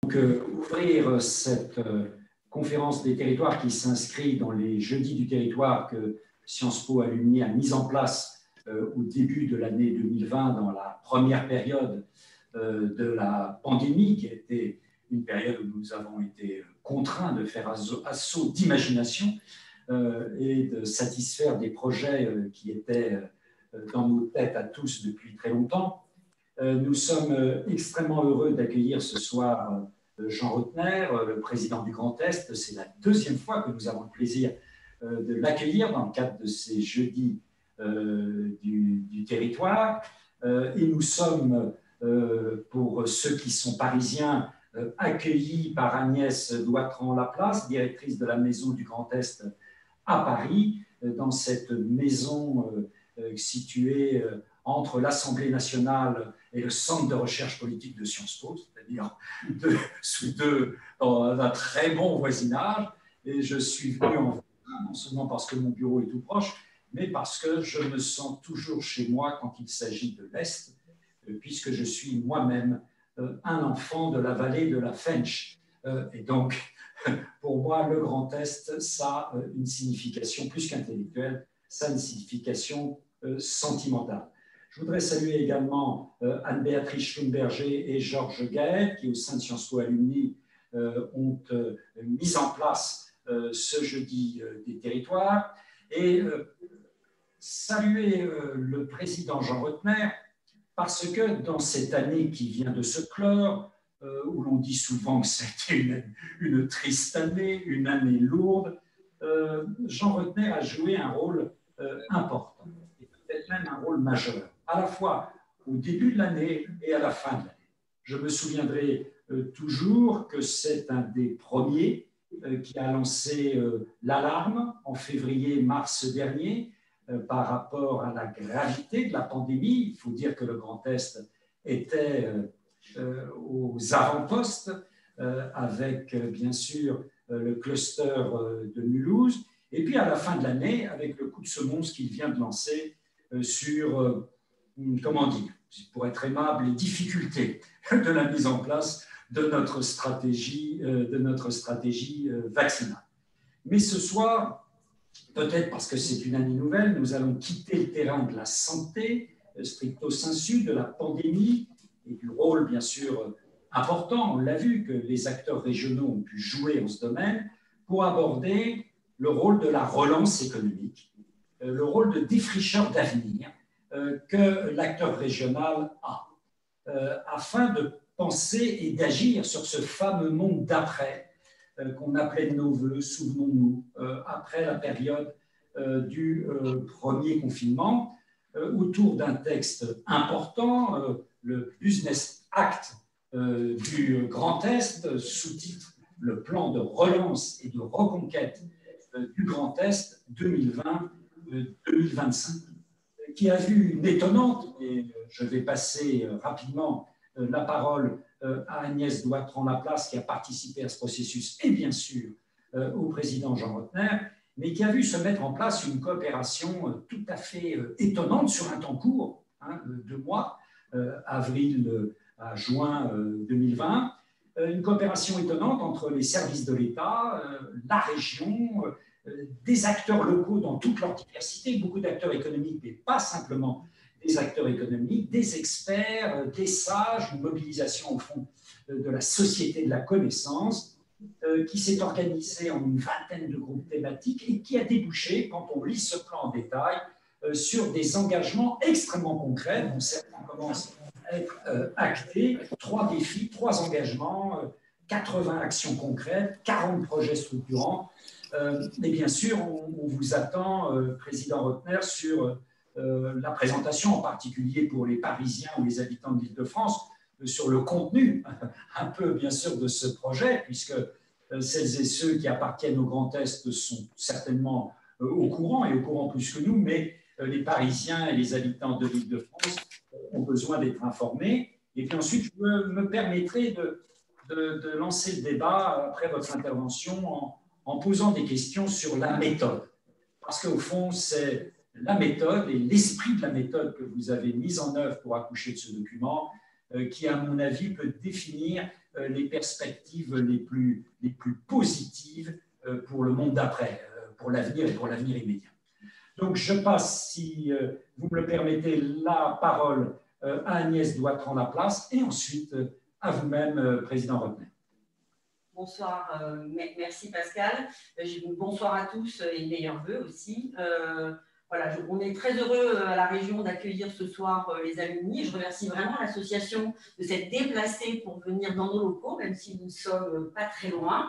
Ouvrir cette conférence des territoires qui s'inscrit dans les jeudis du territoire que Sciences Po Alumni a mis en place au début de l'année 2020, dans la première période de la pandémie, qui a été une période où nous avons été contraints de faire assaut d'imagination et de satisfaire des projets qui étaient dans nos têtes à tous depuis très longtemps. Nous sommes extrêmement heureux d'accueillir ce soir Jean Rottner, le président du Grand Est. C'est la deuxième fois que nous avons le plaisir de l'accueillir dans le cadre de ces jeudis du territoire. Et nous sommes, pour ceux qui sont parisiens, accueillis par Agnès Doitran-Laplace, directrice de la Maison du Grand Est à Paris, dans cette maison située entre l'Assemblée nationale et le Centre de recherche politique de Sciences Po, c'est-à-dire dans un très bon voisinage. Et je suis venu non seulement parce que mon bureau est tout proche, mais parce que je me sens toujours chez moi quand il s'agit de l'Est, puisque je suis moi-même un enfant de la vallée de la Fench. Et donc, pour moi, le Grand Est, ça a une signification plus qu'intellectuelle, ça a une signification sentimentale. Je voudrais saluer également Anne-Béatrice Schlumberger et Georges Gaët, qui, au sein de Sciences Po Alumni, ont mis en place ce jeudi des territoires. Et saluer le président Jean Rottner, parce que dans cette année qui vient de se clore, où l'on dit souvent que c'était une triste année, une année lourde, Jean Rottner a joué un rôle important, et peut-être même un rôle majeur, à la fois au début de l'année et à la fin de l'année. Je me souviendrai toujours que c'est un des premiers qui a lancé l'alarme en février-mars dernier par rapport à la gravité de la pandémie. Il faut dire que le Grand Est était aux avant-postes avec bien sûr le cluster de Mulhouse, et puis à la fin de l'année avec le coup de semonce qu'il vient de lancer sur, comment dire, pour être aimable, les difficultés de la mise en place de notre stratégie vaccinale. Mais ce soir, peut-être parce que c'est une année nouvelle, nous allons quitter le terrain de la santé, stricto sensu, de la pandémie, et du rôle, bien sûr, important, on l'a vu, que les acteurs régionaux ont pu jouer en ce domaine, pour aborder le rôle de la relance économique, le rôle de défricheur d'avenir que l'acteur régional a, afin de penser et d'agir sur ce fameux monde d'après qu'on appelait de nos voeux, souvenons-nous, après la période du premier confinement, autour d'un texte important, le Business Act du Grand Est, sous-titre le plan de relance et de reconquête du Grand Est 2020-2025, qui a vu une étonnante, et je vais passer rapidement la parole à Agnès Doitran-Laplace, qui a participé à ce processus, et bien sûr au président Jean Rottner, mais qui a vu se mettre en place une coopération tout à fait étonnante sur un temps court, 2 mois, avril à juin 2020, une coopération étonnante entre les services de l'État, la région, des acteurs locaux dans toute leur diversité, beaucoup d'acteurs économiques, mais pas simplement des acteurs économiques, des experts, des sages, une mobilisation au fond de la société de la connaissance, qui s'est organisée en une vingtaine de groupes thématiques et qui a débouché, quand on lit ce plan en détail, sur des engagements extrêmement concrets, dont certains commencent à être actés, 3 défis, 3 engagements, 80 actions concrètes, 40 projets structurants. Et bien sûr, on vous attend, Président Rottner, sur la présentation, en particulier pour les Parisiens ou les habitants de l'Île-de-France, sur le contenu, un peu bien sûr, de ce projet, puisque celles et ceux qui appartiennent au Grand Est sont certainement au courant, et au courant plus que nous, mais les Parisiens et les habitants de l'Île-de-France ont besoin d'être informés. Et puis ensuite, je me permettrai de lancer le débat après votre intervention en posant des questions sur la méthode. Parce qu'au fond, c'est la méthode et l'esprit de la méthode que vous avez mise en œuvre pour accoucher de ce document qui, à mon avis, peut définir les perspectives les plus positives pour le monde d'après, pour l'avenir et pour l'avenir immédiat. Donc, je passe, si vous me le permettez, la parole à Agnès Doitran-Laplace et ensuite à vous-même, Président Rotner. Bonsoir, merci Pascal. Bonsoir à tous et meilleurs vœux aussi. Voilà, on est très heureux à la région d'accueillir ce soir les alumni. Je remercie vraiment l'association de s'être déplacée pour venir dans nos locaux, même si nous ne sommes pas très loin.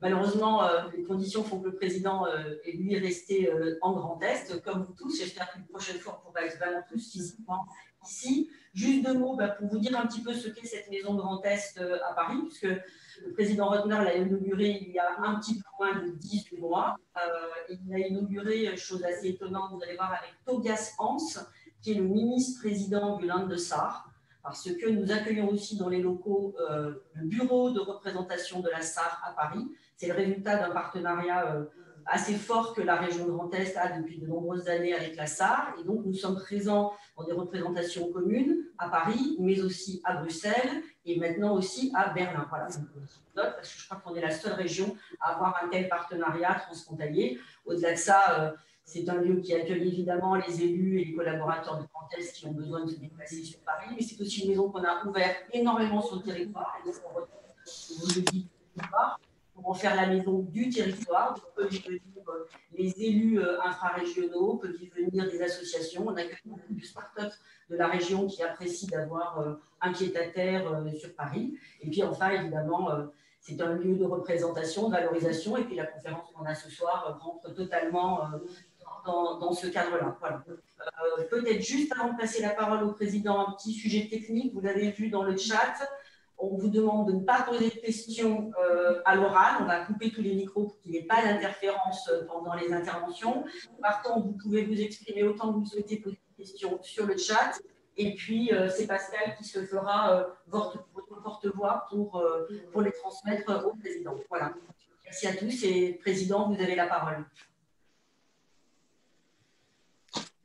Malheureusement, les conditions font que le président est lui resté en Grand Est, comme vous tous. J'espère qu'une prochaine fois, on pourra être vraiment tous physiquement ici. Juste deux mots pour vous dire un petit peu ce qu'est cette maison Grand Est à Paris, puisque le président Rotner l'a inaugurée il y a un petit peu moins de 18 mois. Il l'a inaugurée, chose assez étonnante, vous allez voir, avec Tobias Hans, qui est le ministre-président du Land de Sarre, parce que nous accueillons aussi dans les locaux le bureau de représentation de la Sarre à Paris. C'est le résultat d'un partenariat assez fort que la région Grand Est a depuis de nombreuses années avec la Sarre. Et donc, nous sommes présents dans des représentations communes à Paris, mais aussi à Bruxelles et maintenant aussi à Berlin. Voilà, parce que je crois qu'on est la seule région à avoir un tel partenariat transfrontalier. Au-delà de ça, c'est un lieu qui accueille évidemment les élus et les collaborateurs de Grand Est qui ont besoin de se déplacer sur Paris, mais c'est aussi une maison qu'on a ouverte énormément sur le territoire. Et donc, on le dit, pour en faire la maison du territoire. Donc, peuvent y venir les élus infrarégionaux, peuvent y venir des associations. On accueille beaucoup de start-up de la région qui apprécient d'avoir un pied-à-terre sur Paris. Et puis enfin, évidemment, c'est un lieu de représentation, de valorisation. Et puis la conférence qu'on a ce soir rentre totalement dans ce cadre-là. Voilà. Peut-être juste avant de passer la parole au président, un petit sujet technique. Vous l'avez vu dans le chat. On vous demande de ne pas poser de questions à l'oral. On va couper tous les micros pour qu'il n'y ait pas d'interférence pendant les interventions. Par contre, vous pouvez vous exprimer autant que vous souhaitez poser des questions sur le chat. Et puis, c'est Pascal qui se fera votre porte-voix pour les transmettre au président. Voilà. Merci à tous. Et président, vous avez la parole.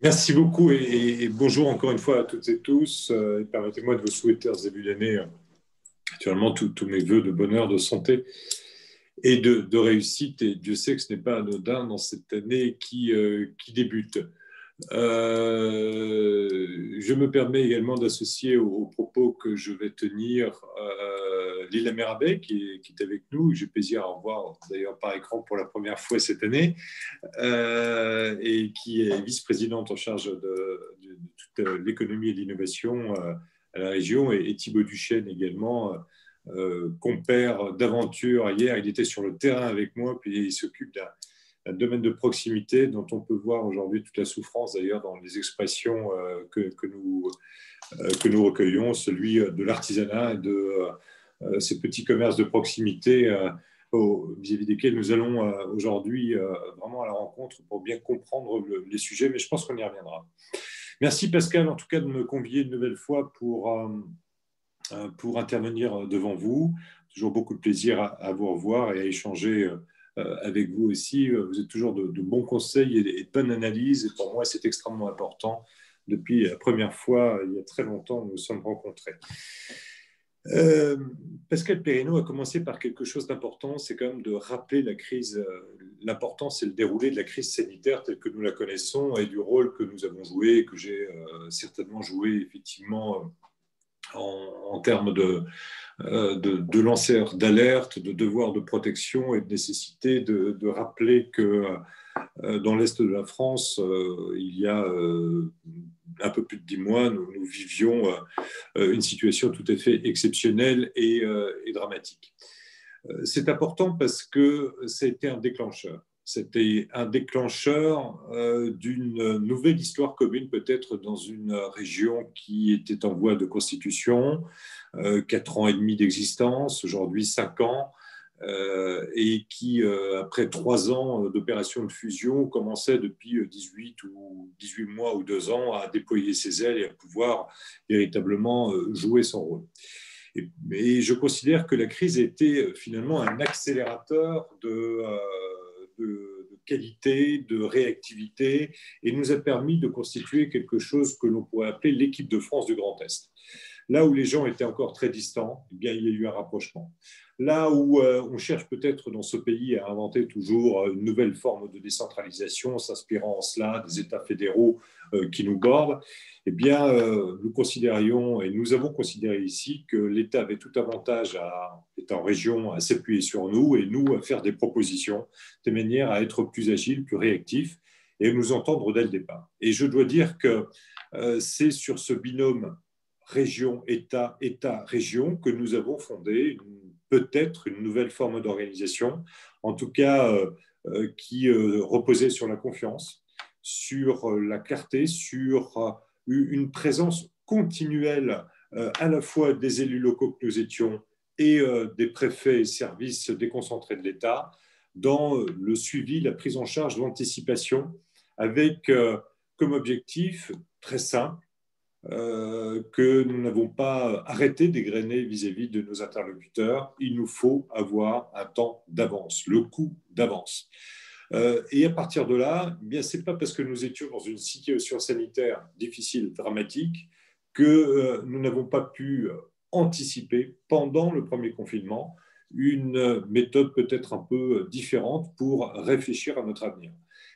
Merci beaucoup et bonjour encore une fois à toutes et tous. Permettez-moi de vous souhaiter en ce début d'année naturellement tous mes voeux de bonheur, de santé et de réussite. Et Dieu sait que ce n'est pas anodin dans cette année qui débute. Je me permets également d'associer aux propos que je vais tenir Lila Merabet qui est avec nous. J'ai plaisir à revoir d'ailleurs par écran pour la première fois cette année et qui est vice-présidente en charge de toute l'économie et l'innovation à la région, et Thibaut Duchesne également, compère d'aventure. Hier, il était sur le terrain avec moi, puis il s'occupe d'un domaine de proximité dont on peut voir aujourd'hui toute la souffrance, d'ailleurs, dans les expressions que nous recueillons, celui de l'artisanat et de ces petits commerces de proximité vis-à-vis desquels nous allons aujourd'hui vraiment à la rencontre pour bien comprendre les sujets, mais je pense qu'on y reviendra. Merci Pascal, en tout cas, de me convier une nouvelle fois pour intervenir devant vous. Toujours beaucoup de plaisir à vous revoir et à échanger avec vous aussi. Vous êtes toujours de bons conseils et de bonnes analyses. Et pour moi, c'est extrêmement important. Depuis la première fois, il y a très longtemps, nous nous sommes rencontrés. Pascal Perrineau a commencé par quelque chose d'important, c'est quand même de rappeler la crise. L'important, c'est le déroulé de la crise sanitaire telle que nous la connaissons et du rôle que nous avons joué et que j'ai certainement joué effectivement en termes de lanceurs d'alerte, de devoir de protection et de nécessité de rappeler que dans l'Est de la France, il y a un peu plus de 10 mois, nous vivions une situation tout à fait exceptionnelle et dramatique. C'est important parce que ça a été un déclencheur. C'était un déclencheur d'une nouvelle histoire commune, peut-être dans une région qui était en voie de constitution, 4 ans et demi d'existence, aujourd'hui 5 ans, et qui, après 3 ans d'opération de fusion, commençait depuis 18 mois ou 2 ans à déployer ses ailes et à pouvoir véritablement jouer son rôle. Et je considère que la crise a été finalement un accélérateur de qualité, de réactivité, et nous a permis de constituer quelque chose que l'on pourrait appeler l'équipe de France du Grand Est. Là où les gens étaient encore très distants, eh bien, il y a eu un rapprochement. Là où on cherche peut-être dans ce pays à inventer toujours une nouvelle forme de décentralisation, s'inspirant en cela des États fédéraux qui nous bordent, eh bien, nous considérions, et nous avons considéré ici, que l'État avait tout avantage, étant région, à s'appuyer sur nous et nous à faire des propositions, de manière à être plus agile, plus réactif et à nous entendre dès le départ. Et je dois dire que c'est sur ce binôme région-État, État-région que nous avons fondé peut-être une nouvelle forme d'organisation, en tout cas qui reposait sur la confiance, sur la clarté, sur une présence continuelle à la fois des élus locaux que nous étions et des préfets et services déconcentrés de l'État dans le suivi, la prise en charge, l'anticipation, avec comme objectif très simple que nous n'avons pas arrêté d'égrener vis-à-vis de nos interlocuteurs. Il nous faut avoir un temps d'avance, le coup d'avance. Et à partir de là, eh bien, ce n'est pas parce que nous étions dans une situation sanitaire difficile, dramatique, que nous n'avons pas pu anticiper pendant le premier confinement une méthode peut-être un peu différente pour réfléchir à notre avenir.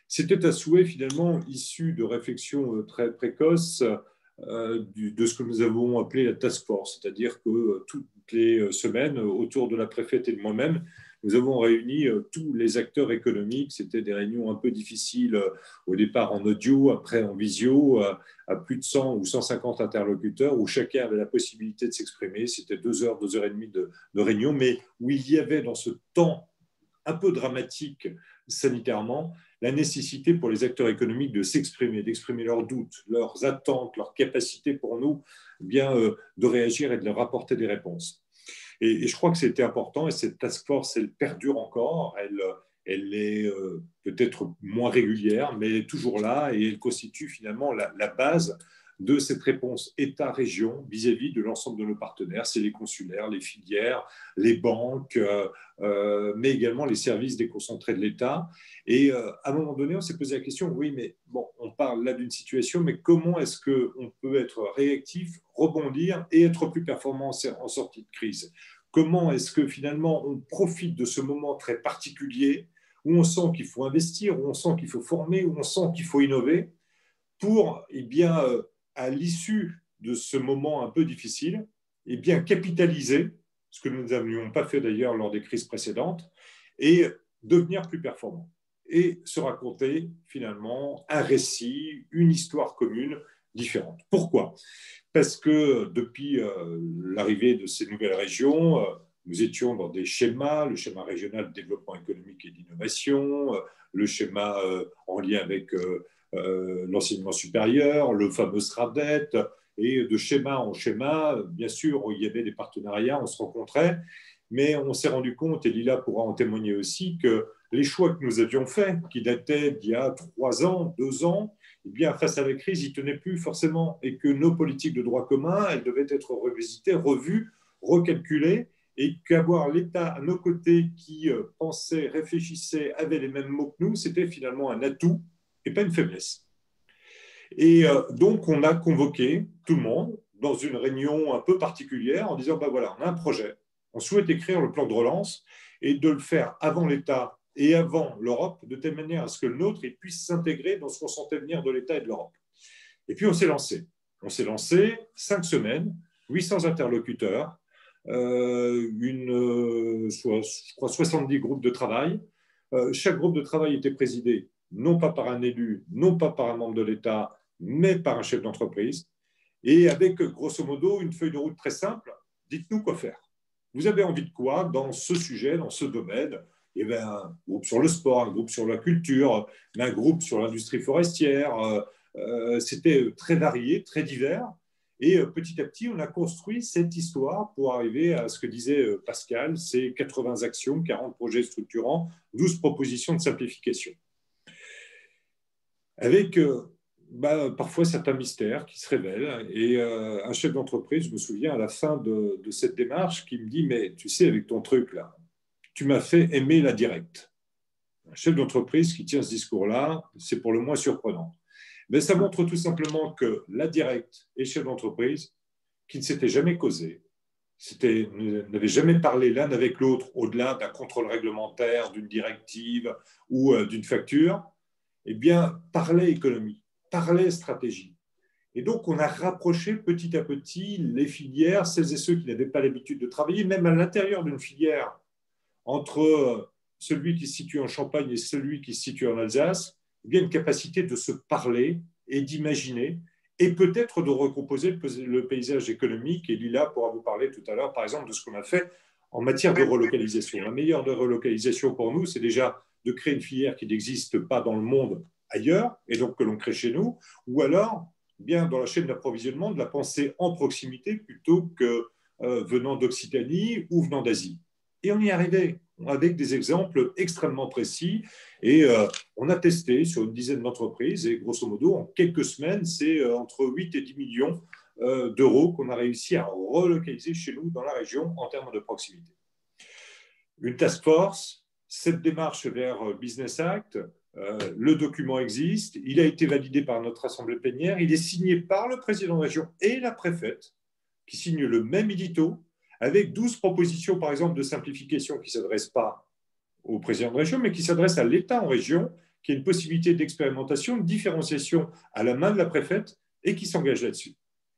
C'était un souhait finalement issu de réflexions très précoces de ce que nous avons appelé la task force, c'est-à-dire que toutes les semaines, autour de la préfète et de moi-même, nous avons réuni tous les acteurs économiques. C'était des réunions un peu difficiles au départ en audio, après en visio, à plus de 100 ou 150 interlocuteurs, où chacun avait la possibilité de s'exprimer. C'était 2 heures, 2 heures et demie de réunion, mais où il y avait dans ce temps un peu dramatique sanitairement, la nécessité pour les acteurs économiques de s'exprimer, d'exprimer leurs doutes, leurs attentes, leurs capacités pour nous bien de réagir et de leur apporter des réponses. Et je crois que c'était important, et cette task force, elle perdure encore, elle est peut-être moins régulière, mais elle est toujours là, et elle constitue finalement la base de cette réponse État-région vis-à-vis de l'ensemble de nos partenaires. C'est les consulaires, les filières, les banques, mais également les services déconcentrés de l'État. Et à un moment donné, on s'est posé la question, oui, mais bon, on parle là d'une situation, mais comment est-ce qu'on peut être réactif, rebondir et être plus performant en sortie de crise? Comment est-ce que finalement on profite de ce moment très particulier où on sent qu'il faut investir, où on sent qu'il faut former, où on sent qu'il faut innover pour, eh bien, à l'issue de ce moment un peu difficile, eh bien, capitaliser, ce que nous n'avions pas fait d'ailleurs lors des crises précédentes, et devenir plus performant. Et se raconter finalement un récit, une histoire commune différente. Pourquoi ? Parce que depuis l'arrivée de ces nouvelles régions, nous étions dans des schémas, le schéma régional de développement économique et d'innovation, le schéma en lien avec l'enseignement supérieur, le fameux SRADET, et de schéma en schéma, bien sûr, il y avait des partenariats, on se rencontrait, mais on s'est rendu compte, et Lila pourra en témoigner aussi, que les choix que nous avions faits, qui dataient d'il y a 3 ans, 2 ans, eh bien, face à la crise, ils ne tenaient plus forcément, et que nos politiques de droit commun, elles devaient être revisitées, revues, recalculées, et qu'avoir l'État à nos côtés qui pensait, réfléchissait, avait les mêmes mots que nous, c'était finalement un atout et pas une faiblesse. Et donc, on a convoqué tout le monde dans une réunion un peu particulière en disant, ben voilà, on a un projet, on souhaite écrire le plan de relance et de le faire avant l'État et avant l'Europe, de telle manière à ce que le nôtre puisse s'intégrer dans ce qu'on sentait venir de l'État et de l'Europe. Et puis, on s'est lancé. On s'est lancé 5 semaines, 800 interlocuteurs, je crois 70 groupes de travail. Chaque groupe de travail était présidé non pas par un élu, non pas par un membre de l'État, mais par un chef d'entreprise, et avec grosso modo une feuille de route très simple. Dites-nous quoi faire. Vous avez envie de quoi dans ce sujet, dans ce domaine? Il y avait un groupe sur le sport, un groupe sur la culture, un groupe sur l'industrie forestière. C'était très varié, très divers. Et petit à petit, on a construit cette histoire pour arriver à ce que disait Pascal, c'est 80 actions, 40 projets structurants, 12 propositions de simplification. Avec parfois certains mystères qui se révèlent. Et un chef d'entreprise, je me souviens à la fin de cette démarche, qui me dit, mais tu sais, avec ton truc là, tu m'as fait aimer la directe. Un chef d'entreprise qui tient ce discours-là, c'est pour le moins surprenant. Mais ça montre tout simplement que la directe et chef d'entreprise, qui ne s'étaient jamais causés, n'avaient jamais parlé l'un avec l'autre au-delà d'un contrôle réglementaire, d'une directive ou d'une facture, eh bien, parlaient économie, parlaient stratégie. Et donc, on a rapproché petit à petit les filières, celles et ceux qui n'avaient pas l'habitude de travailler, même à l'intérieur d'une filière, entre celui qui se situe en Champagne et celui qui se situe en Alsace, eh bien, une capacité de se parler et d'imaginer, et peut-être de recomposer le paysage économique. Et Lila pourra vous parler tout à l'heure, par exemple, de ce qu'on a fait en matière de relocalisation. La meilleure de relocalisation pour nous, c'est déjà de créer une filière qui n'existe pas dans le monde ailleurs, et donc que l'on crée chez nous, ou alors, bien dans la chaîne d'approvisionnement, de la penser en proximité plutôt que venant d'Occitanie ou venant d'Asie. Et on y est arrivé avec des exemples extrêmement précis. Et on a testé sur une dizaine d'entreprises. Et grosso modo, en quelques semaines, c'est entre 8 et 10 millions d'euros qu'on a réussi à relocaliser chez nous dans la région en termes de proximité. Une task force, cette démarche vers Business Act, le document existe, il a été validé par notre assemblée plénière, il est signé par le président de région et la préfète, qui signent le même édito, avec 12 propositions, par exemple, de simplification qui ne s'adressent pas au président de région, mais qui s'adressent à l'État en région, qui a une possibilité d'expérimentation, de différenciation à la main de la préfète et qui s'engage là-dessus.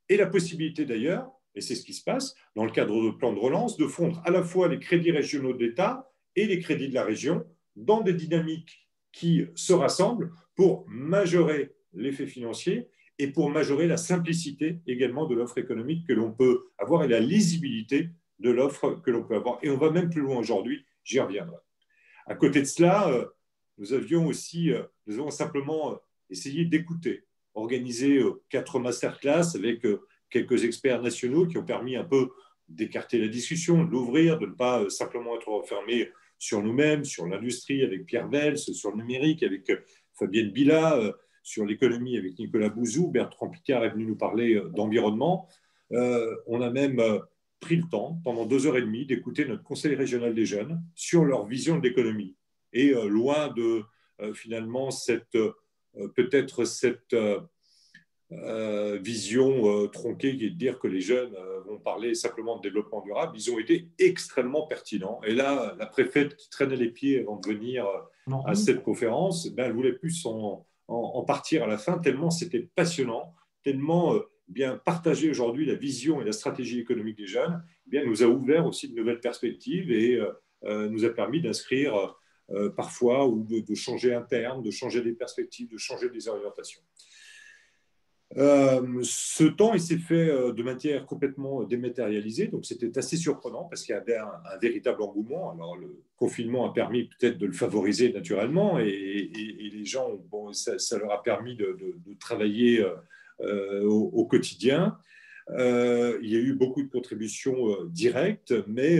Et la possibilité d'ailleurs, et c'est ce qui se passe dans le cadre de plan de relance, de fondre à la fois les crédits régionaux de l'État et les crédits de la région dans des dynamiques qui se rassemblent pour majorer l'effet financier et pour majorer la simplicité également de l'offre économique que l'on peut avoir et la lisibilité de l'offre que l'on peut avoir. Et on va même plus loin aujourd'hui, j'y reviendrai. À côté de cela, nous avons simplement essayé d'écouter, organiser 4 masterclass avec quelques experts nationaux qui ont permis un peu d'écarter la discussion, de l'ouvrir, de ne pas simplement être enfermés sur nous-mêmes, sur l'industrie avec Pierre Vels, sur le numérique avec Fabienne Billa, sur l'économie avec Nicolas Bouzou. Bertrand Picard est venu nous parler d'environnement. On a même pris le temps, pendant 2 heures et demie, d'écouter notre conseil régional des jeunes sur leur vision de l'économie. Et loin de finalement peut-être cette vision tronquée qui est de dire que les jeunes vont parler simplement de développement durable, ils ont été extrêmement pertinents. Et là, la préfète qui traînait les pieds avant de venir à cette conférence, ben, elle ne voulait plus en partir à la fin, tellement c'était passionnant, tellement bien partager aujourd'hui la vision et la stratégie économique des jeunes, bien, nous a ouvert aussi de nouvelles perspectives et nous a permis d'inscrire parfois ou de changer un terme, de changer des perspectives, de changer des orientations. Ce temps, il s'est fait de manière complètement dématérialisée, donc c'était assez surprenant parce qu'il y avait un véritable engouement. Alors, le confinement a permis peut-être de le favoriser naturellement et les gens, bon, ça leur a permis de travailler au quotidien. Il y a eu beaucoup de contributions directes, mais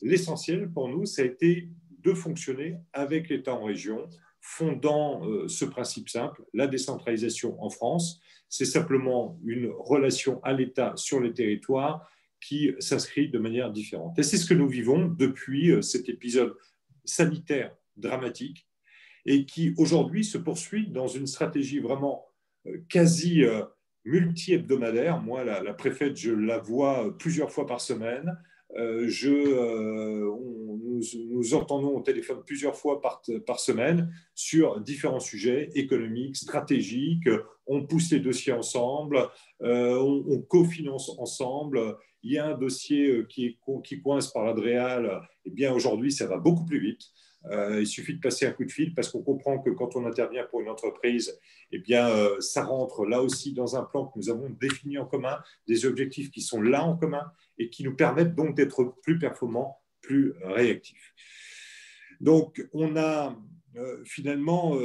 l'essentiel pour nous, ça a été de fonctionner avec l'État en région, fondant ce principe simple, la décentralisation en France. C'est simplement une relation à l'État sur les territoires qui s'inscrit de manière différente. Et c'est ce que nous vivons depuis cet épisode sanitaire dramatique et qui aujourd'hui se poursuit dans une stratégie vraiment quasi multi-hebdomadaire. Moi, la préfète, je la vois plusieurs fois par semaine. Nous entendons au téléphone plusieurs fois par semaine sur différents sujets économiques, stratégiques. On pousse les dossiers ensemble, on cofinance ensemble. Il y a un dossier qui coince par l'Adréal. Eh bien, aujourd'hui, ça va beaucoup plus vite. Il suffit de passer un coup de fil parce qu'on comprend que quand on intervient pour une entreprise, eh bien, ça rentre là aussi dans un plan que nous avons défini en commun, des objectifs qui sont là en commun et qui nous permettent donc d'être plus performants, plus réactifs. Donc, on a finalement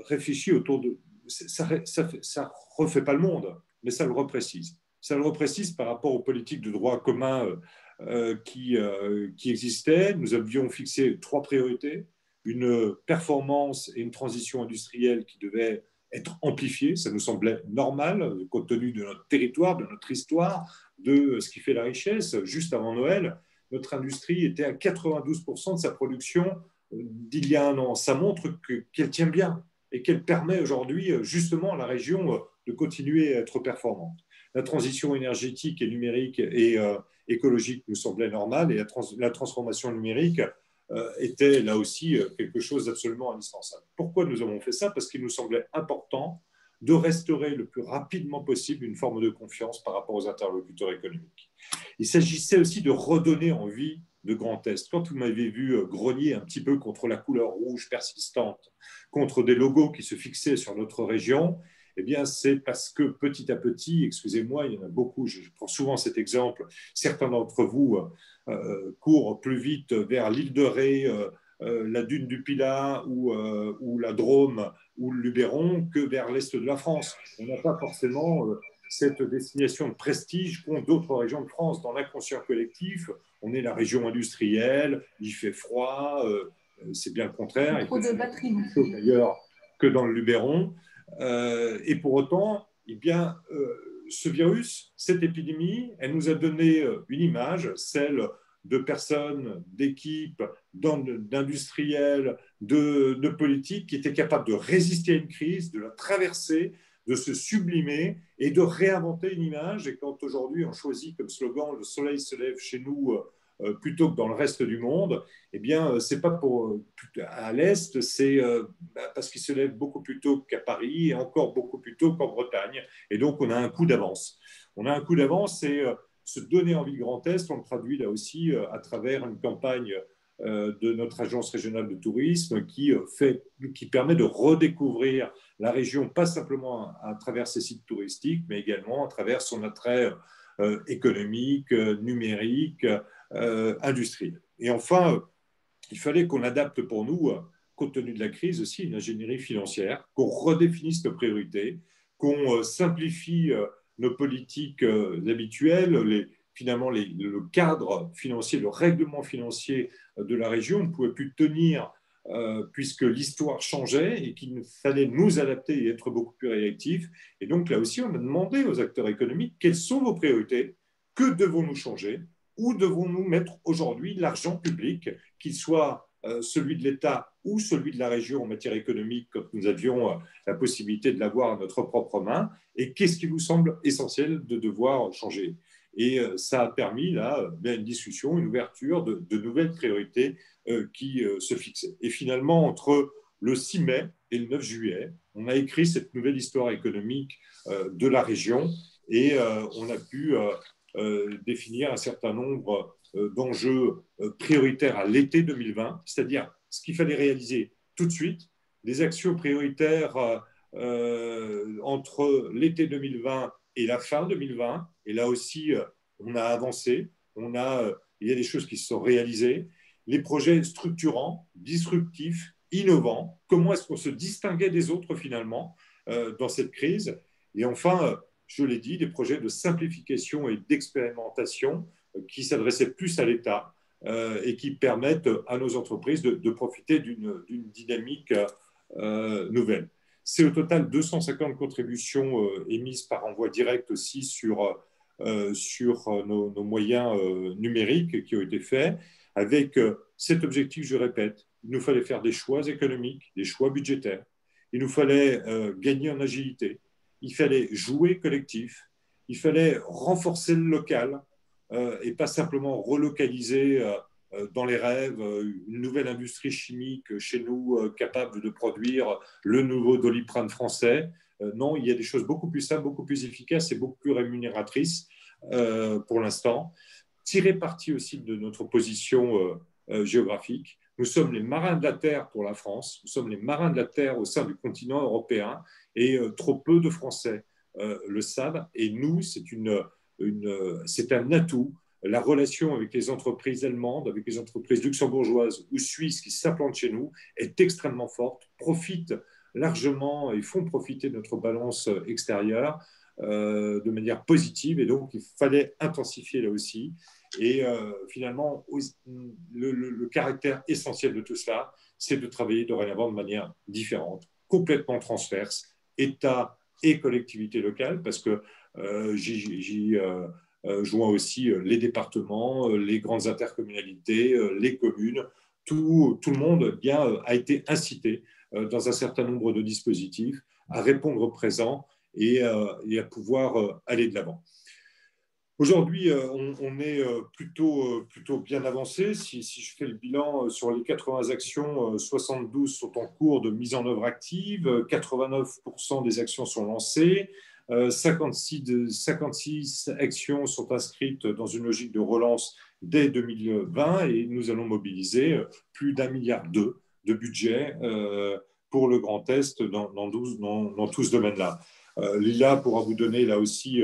réfléchi autour de... Ça ne refait pas le monde, mais ça le reprécise. Ça le reprécise par rapport aux politiques de droit commun qui existaient. Nous avions fixé 3 priorités, une performance et une transition industrielle qui devaient être amplifiées. Ça nous semblait normal, compte tenu de notre territoire, de notre histoire, de ce qui fait la richesse. Juste avant Noël, notre industrie était à 92% de sa production d'il y a un an. Ça montre qu'elle tient bien et qu'elle permet aujourd'hui justement à la région de continuer à être performante. la transition énergétique et numérique et écologique nous semblait normale, et la transformation numérique était là aussi quelque chose d'absolument indispensable. Pourquoi nous avons fait ça? Parce qu'il nous semblait important de restaurer le plus rapidement possible une forme de confiance par rapport aux interlocuteurs économiques. Il s'agissait aussi de redonner envie de Grand Est. Quand vous m'avez vu grogner un petit peu contre la couleur rouge persistante, contre des logos qui se fixaient sur notre région, eh bien, c'est parce que petit à petit, excusez-moi, il y en a beaucoup, je prends souvent cet exemple, certains d'entre vous courent plus vite vers l'île de Ré, la dune du Pilat ou la Drôme ou le Luberon que vers l'est de la France. On n'a pas forcément cette destination de prestige qu'ont d'autres régions de France. Dans l'inconscient collectif, on est la région industrielle, il fait froid, c'est bien le contraire. Trop de batterie. D'ailleurs que dans le Luberon. Et pour autant, eh bien, ce virus, cette épidémie, elle nous a donné une image, celle de personnes, d'équipes, d'industriels, de politiques qui étaient capables de résister à une crise, de la traverser, de se sublimer et de réinventer une image. Et quand aujourd'hui on choisit comme slogan « Le soleil se lève chez nous », plutôt que dans le reste du monde, eh bien, c'est pas pour à l'Est, c'est parce qu'il se lève beaucoup plus tôt qu'à Paris et encore beaucoup plus tôt qu'en Bretagne. Et donc, on a un coup d'avance. On a un coup d'avance et se donner envie de Grand Est, on le traduit là aussi à travers une campagne de notre agence régionale de tourisme qui permet de redécouvrir la région, pas simplement à travers ses sites touristiques, mais également à travers son attrait économique, numérique, industriel. Et enfin, il fallait qu'on adapte pour nous, compte tenu de la crise aussi, une ingénierie financière, qu'on redéfinisse nos priorités, qu'on simplifie nos politiques habituelles, finalement le cadre financier, le règlement financier de la région ne pouvait plus tenir puisque l'histoire changeait et qu'il fallait nous adapter et être beaucoup plus réactifs. Et donc là aussi, on a demandé aux acteurs économiques quelles sont vos priorités, que devons-nous changer, où devons-nous mettre aujourd'hui l'argent public, qu'il soit celui de l'État ou celui de la région en matière économique, quand nous avions la possibilité de l'avoir à notre propre main, et qu'est-ce qui vous semble essentiel de devoir changer. Et ça a permis là une discussion, une ouverture de nouvelles priorités qui se fixaient. Et finalement, entre le 6 mai et le 9 juillet, on a écrit cette nouvelle histoire économique de la région et on a pu définir un certain nombre d'enjeux prioritaires à l'été 2020, c'est-à-dire ce qu'il fallait réaliser tout de suite, des actions prioritaires entre l'été 2020 et la fin 2020. Et là aussi, on a avancé, il y a des choses qui se sont réalisées. Les projets structurants, disruptifs, innovants, comment est-ce qu'on se distinguait des autres finalement dans cette crise. Et enfin, je l'ai dit, des projets de simplification et d'expérimentation qui s'adressaient plus à l'État et qui permettent à nos entreprises de profiter d'une dynamique nouvelle. C'est au total 250 contributions émises par envoi direct aussi sur nos moyens numériques qui ont été faits, avec cet objectif, je répète, il nous fallait faire des choix économiques, des choix budgétaires, il nous fallait gagner en agilité, il fallait jouer collectif, il fallait renforcer le local et pas simplement relocaliser dans les rêves une nouvelle industrie chimique chez nous capable de produire le nouveau Doliprane français. Non, il y a des choses beaucoup plus simples, beaucoup plus efficaces et beaucoup plus rémunératrices pour l'instant. Tirer parti aussi de notre position géographique. Nous sommes les marins de la Terre pour la France, nous sommes les marins de la Terre au sein du continent européen et trop peu de Français le savent. Et nous, c'est un atout. La relation avec les entreprises allemandes, avec les entreprises luxembourgeoises ou suisses qui s'implantent chez nous est extrêmement forte, profitent largement et font profiter de notre balance extérieure de manière positive. Et donc, il fallait intensifier là aussi. Et finalement, le caractère essentiel de tout cela, c'est de travailler dorénavant de manière différente, complètement transverse, État et collectivités locales, parce que j'y joins aussi les départements, les grandes intercommunalités, les communes. Tout le monde a été incité dans un certain nombre de dispositifs à répondre présent et à pouvoir aller de l'avant. Aujourd'hui, on est plutôt bien avancé. Si je fais le bilan sur les 80 actions, 72 sont en cours de mise en œuvre active, 89% des actions sont lancées, 56 actions sont inscrites dans une logique de relance dès 2020 et nous allons mobiliser plus d'1,2 milliard de budget pour le Grand Est dans tout ce domaine-là. Lila pourra vous donner là aussi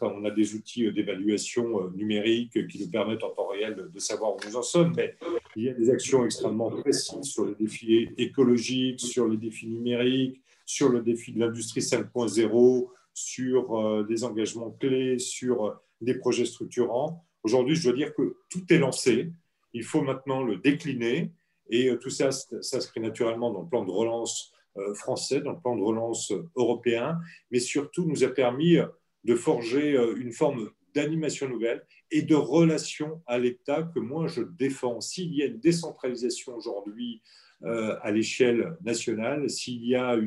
on a des outils d'évaluation numérique qui nous permettent en temps réel de savoir où nous en sommes, mais il y a des actions extrêmement précises sur les défis écologiques, sur les défis numériques, sur le défi de l'industrie 5.0, sur des engagements clés, sur des projets structurants. Aujourd'hui, je dois dire que tout est lancé. Il faut maintenant le décliner et tout ça s'inscrit naturellement dans le plan de relance français, dans le plan de relance européen, mais surtout nous a permis de forger une forme d'animation nouvelle et de relation à l'État que moi je défends. S'il y a une décentralisation aujourd'hui à l'échelle nationale, s'il y a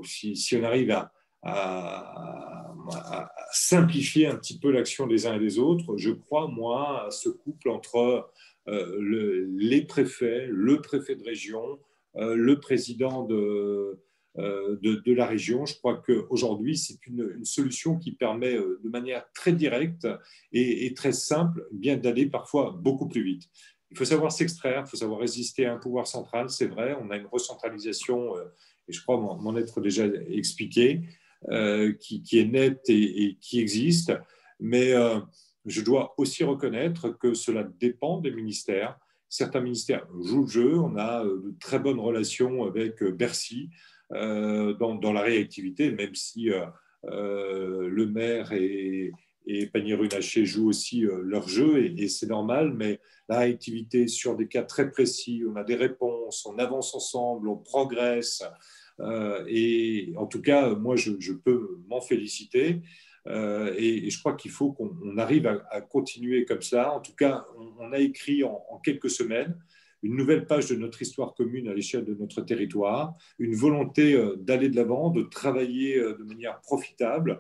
si on arrive à simplifier un petit peu l'action des uns et des autres, je crois, moi, à ce couple entre les préfets, le préfet de région, le président de la région. Je crois qu'aujourd'hui, c'est une solution qui permet de manière très directe et très simple bien d'aller parfois beaucoup plus vite. Il faut savoir s'extraire, il faut savoir résister à un pouvoir central, c'est vrai, on a une recentralisation, et je crois m'en être déjà expliqué, qui est nette et qui existe, mais je dois aussi reconnaître que cela dépend des ministères. Certains ministères jouent le jeu, on a de très bonnes relations avec Bercy, dans la réactivité, même si le maire et Pannier-Runacher jouent aussi leur jeu, et c'est normal, mais la réactivité sur des cas très précis, on a des réponses, on avance ensemble, on progresse, et en tout cas, moi, je peux m'en féliciter, et je crois qu'il faut qu'on arrive à continuer comme ça. En tout cas, on a écrit en quelques semaines une nouvelle page de notre histoire commune à l'échelle de notre territoire, une volonté d'aller de l'avant, de travailler de manière profitable.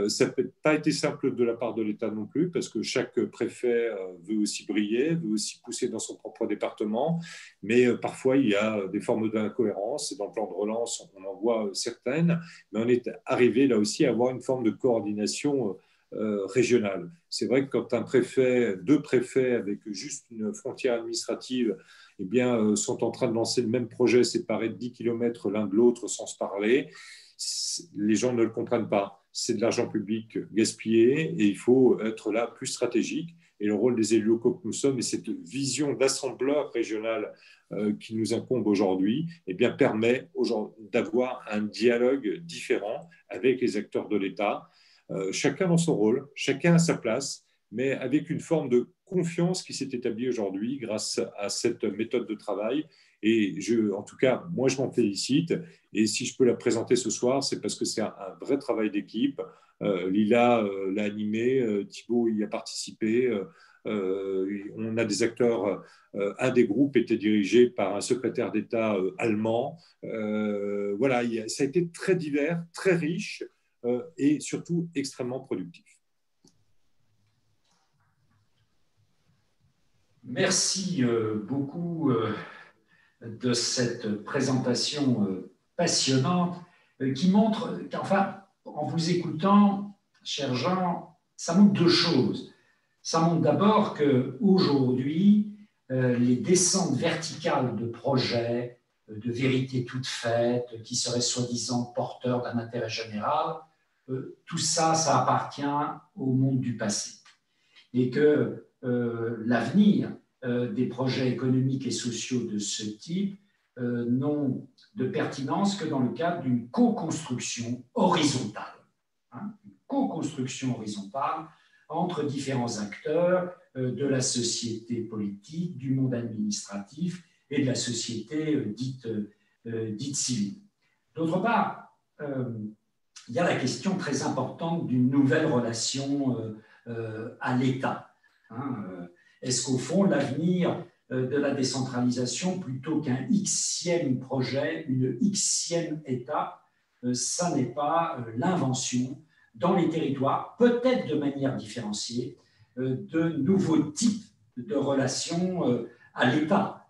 Ça n'a pas été simple de la part de l'État non plus, parce que chaque préfet veut aussi briller, veut aussi pousser dans son propre département, mais parfois il y a des formes d'incohérence, et dans le plan de relance, on en voit certaines, mais on est arrivé là aussi à avoir une forme de coordination régionale. C'est vrai que quand deux préfets avec juste une frontière administrative eh bien, sont en train de lancer le même projet séparé de 10 km l'un de l'autre sans se parler, les gens ne le comprennent pas. C'est de l'argent public gaspillé et il faut être là plus stratégique. Et le rôle des élus locaux que nous sommes et cette vision d'assembleur régional qui nous incombe aujourd'hui eh bien, permet d'avoir un dialogue différent avec les acteurs de l'État. Chacun dans son rôle, chacun à sa place, mais avec une forme de confiance qui s'est établie aujourd'hui grâce à cette méthode de travail. Et en tout cas, moi, je m'en félicite. Et si je peux la présenter ce soir, c'est parce que c'est un vrai travail d'équipe. Lila l'a animé, Thibaut y a participé. On a des acteurs. Un des groupes était dirigé par un secrétaire d'État allemand. Voilà, ça a été très divers, très riche. Et surtout extrêmement productif. Merci beaucoup de cette présentation passionnante qui montre qu'enfin, en vous écoutant, cher Jean, ça montre deux choses. Ça montre d'abord qu'aujourd'hui, les descentes verticales de projets, de vérités toutes faites, qui seraient soi-disant porteurs d'un intérêt général, tout ça, ça appartient au monde du passé. Et que l'avenir des projets économiques et sociaux de ce type n'ont de pertinence que dans le cadre d'une co-construction horizontale. Une co-construction horizontale entre différents acteurs de la société politique, du monde administratif et de la société dite civile. D'autre part, il y a la question très importante d'une nouvelle relation à l'État. Est-ce qu'au fond, l'avenir de la décentralisation, plutôt qu'un Xème projet, une Xème étape, ça n'est pas l'invention dans les territoires, peut-être de manière différenciée, de nouveaux types de relations à l'État.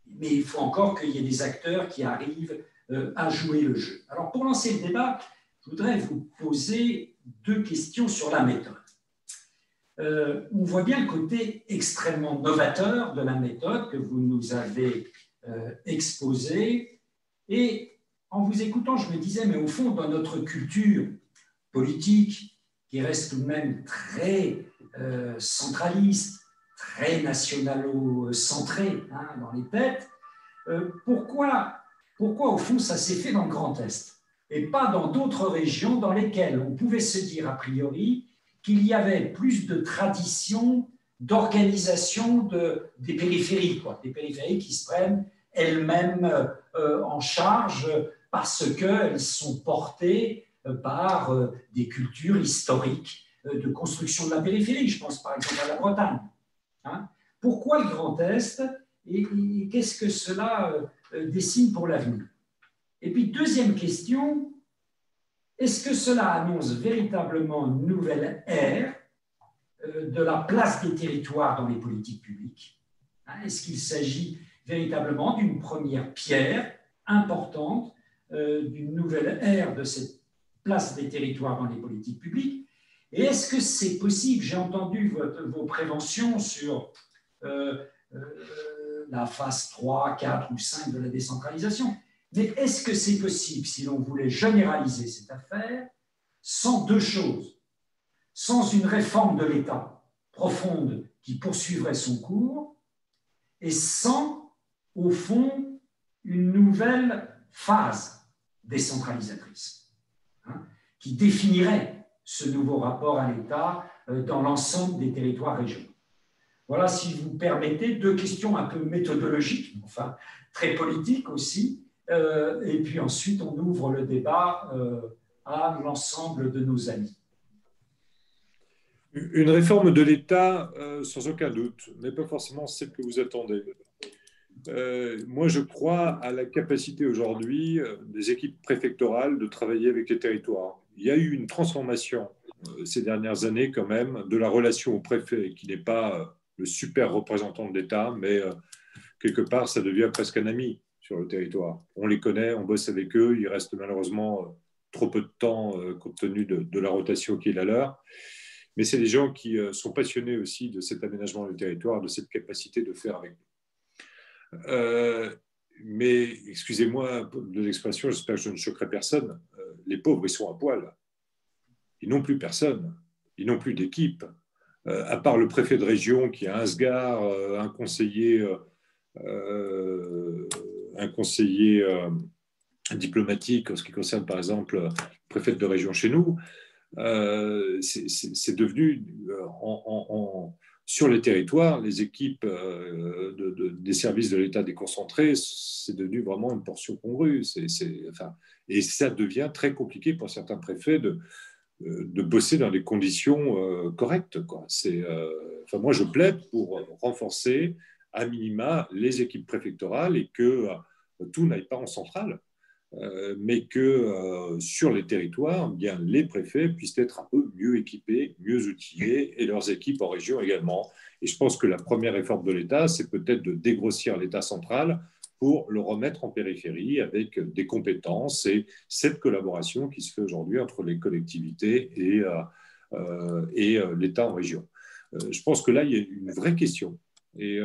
Mais il faut encore qu'il y ait des acteurs qui arrivent à jouer le jeu. Alors, pour lancer le débat, je voudrais vous poser deux questions sur la méthode. On voit bien le côté extrêmement novateur de la méthode que vous nous avez exposé. Et en vous écoutant, je me disais, mais au fond, dans notre culture politique, qui reste tout de même très centraliste, très nationalo-centrée dans les têtes, pourquoi, au fond, ça s'est fait dans le Grand Est et pas dans d'autres régions dans lesquelles on pouvait se dire a priori qu'il y avait plus de tradition d'organisation des périphéries, des périphéries qui se prennent elles-mêmes en charge parce qu'elles sont portées par des cultures historiques de construction de la périphérie. Je pense par exemple à la Bretagne. Pourquoi le Grand Est et qu'est-ce que cela dessine pour l'avenir? Et puis, deuxième question, est-ce que cela annonce véritablement une nouvelle ère de la place des territoires dans les politiques publiques? Est-ce qu'il s'agit véritablement d'une première pierre importante, d'une nouvelle ère de cette place des territoires dans les politiques publiques? Et est-ce que c'est possible? J'ai entendu vos préventions sur la phase 3, 4 ou 5 de la décentralisation. Mais est-ce que c'est possible, si l'on voulait généraliser cette affaire, sans deux choses, sans une réforme de l'État profonde qui poursuivrait son cours, et sans, au fond, une nouvelle phase décentralisatrice, qui définirait ce nouveau rapport à l'État dans l'ensemble des territoires régionaux? Voilà, si vous permettez, deux questions un peu méthodologiques, enfin très politiques aussi, et puis ensuite on ouvre le débat à l'ensemble de nos amis. Une réforme de l'État, sans aucun doute, mais pas forcément celle que vous attendez. Moi, je crois à la capacité aujourd'hui des équipes préfectorales de travailler avec les territoires. Il y a eu une transformation ces dernières années quand même de la relation au préfet, qui n'est pas le super représentant de l'État, mais quelque part, ça devient presque un ami sur le territoire. On les connaît, on bosse avec eux, il reste malheureusement trop peu de temps compte tenu de la rotation qui est la leur. Mais c'est des gens qui sont passionnés aussi de cet aménagement du territoire, de cette capacité de faire avec nous. Mais, excusez-moi de l'expression, j'espère que je ne choquerai personne, les pauvres, ils sont à poil. Ils n'ont plus personne, ils n'ont plus d'équipe. À part le préfet de région qui a un SGAR, un conseiller diplomatique en ce qui concerne par exemple le préfet de région chez nous, c'est devenu sur les territoires, les équipes des services de l'État déconcentrés, c'est devenu vraiment une portion congrue. Et ça devient très compliqué pour certains préfets de bosser dans des conditions correctes, quoi. Moi, je plaide pour renforcer à minima les équipes préfectorales et que tout n'aille pas en centrale, mais que sur les territoires, bien, les préfets puissent être un peu mieux équipés, mieux outillés, et leurs équipes en région également. Et je pense que la première réforme de l'État, c'est peut-être de dégrossir l'État central pour le remettre en périphérie avec des compétences et cette collaboration qui se fait aujourd'hui entre les collectivités et l'État en région. Je pense que là, il y a une vraie question. Et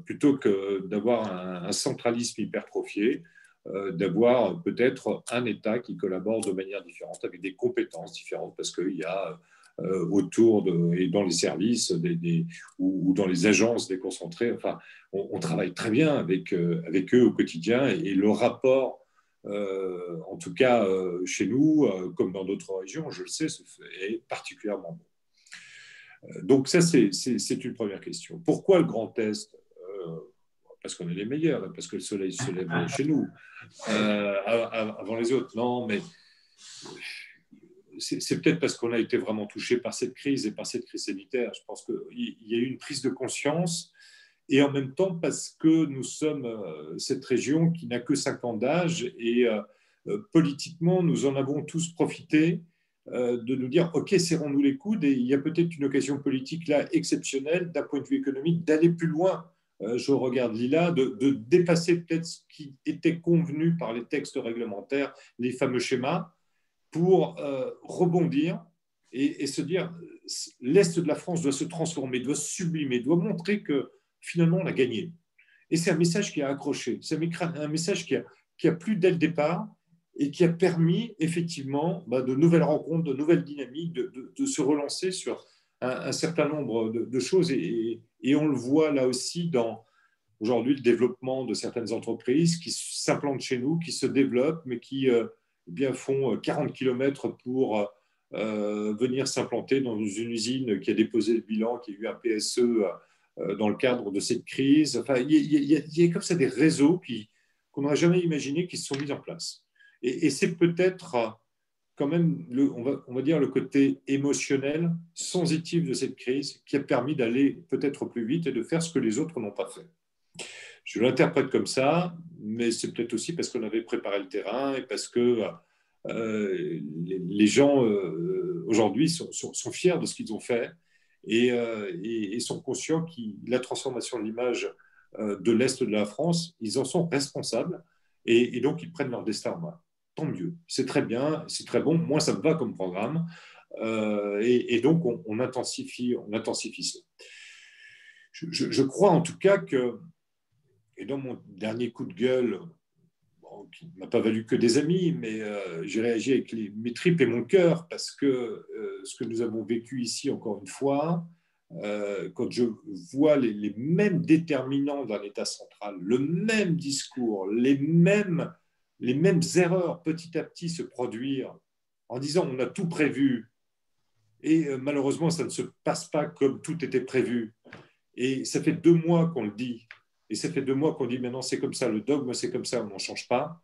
plutôt que d'avoir un centralisme hypertrophié, d'avoir peut-être un État qui collabore de manière différente, avec des compétences différentes, parce qu'il y a autour et dans les services ou dans les agences déconcentrées, enfin, on travaille très bien avec eux au quotidien, et le rapport, en tout cas chez nous, comme dans d'autres régions, je le sais, est particulièrement bon. Donc ça, c'est une première question. Pourquoi le Grand Est? Parce qu'on est les meilleurs, parce que le soleil se lève chez nous, avant les autres. Non, mais c'est peut-être parce qu'on a été vraiment touché par cette crise et par cette crise sanitaire. Je pense qu'il y a eu une prise de conscience, et en même temps parce que nous sommes cette région qui n'a que 5 ans d'âge et politiquement, nous en avons tous profité de nous dire, OK, serrons-nous les coudes, et il y a peut-être une occasion politique là exceptionnelle d'un point de vue économique d'aller plus loin. Je regarde Lila, de dépasser peut-être ce qui était convenu par les textes réglementaires, les fameux schémas, pour rebondir et se dire, l'Est de la France doit se transformer, doit se sublimer, doit montrer que finalement on a gagné. Et c'est un message qui a accroché, c'est un message qui a plu dès le départ, et qui a permis effectivement de nouvelles rencontres, de nouvelles dynamiques, de se relancer sur un certain nombre de choses. Et on le voit là aussi dans aujourd'hui le développement de certaines entreprises qui s'implantent chez nous, qui se développent, mais qui font 40 km pour venir s'implanter dans une usine qui a déposé le bilan, qui a eu un PSE dans le cadre de cette crise. Enfin, il y a comme ça des réseaux qu'on n'aurait jamais imaginé qui se sont mis en place. Et c'est peut-être quand même, on va dire, le côté émotionnel, sensitif de cette crise qui a permis d'aller peut-être plus vite et de faire ce que les autres n'ont pas fait. Je l'interprète comme ça, mais c'est peut-être aussi parce qu'on avait préparé le terrain et parce que les gens aujourd'hui sont fiers de ce qu'ils ont fait et sont conscients que la transformation de l'image de l'Est de la France, ils en sont responsables et donc ils prennent leur destin en main. Tant mieux, c'est très bien, c'est très bon, moi ça me va comme programme et donc on intensifie ça. Je crois en tout cas que, et dans mon dernier coup de gueule, qui ne m'a pas valu que des amis, mais j'ai réagi avec mes tripes et mon cœur, parce que ce que nous avons vécu ici, encore une fois, quand je vois les mêmes déterminants d'un État central, le même discours, les mêmes erreurs petit à petit se produire, en disant on a tout prévu, et malheureusement ça ne se passe pas comme tout était prévu. Et ça fait 2 mois qu'on le dit, et ça fait 2 mois qu'on dit maintenant c'est comme ça, le dogme c'est comme ça, on n'en change pas.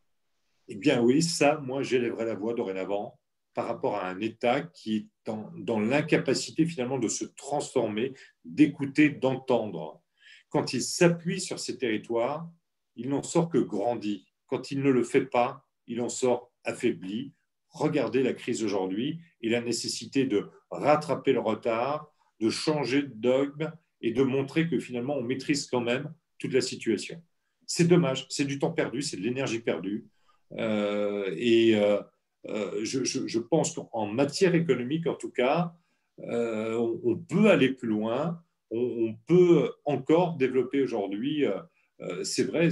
Eh bien oui, ça, moi j'élèverai la voix dorénavant par rapport à un État qui est dans l'incapacité finalement de se transformer, d'écouter, d'entendre. Quand il s'appuie sur ces territoires, il n'en sort que grandi. Quand il ne le fait pas, il en sort affaibli. Regardez la crise aujourd'hui et la nécessité de rattraper le retard, de changer de dogme et de montrer que finalement on maîtrise quand même toute la situation. C'est dommage, c'est du temps perdu, c'est de l'énergie perdue. Je pense qu'en matière économique, en tout cas, on peut aller plus loin, on peut encore développer aujourd'hui. C'est vrai,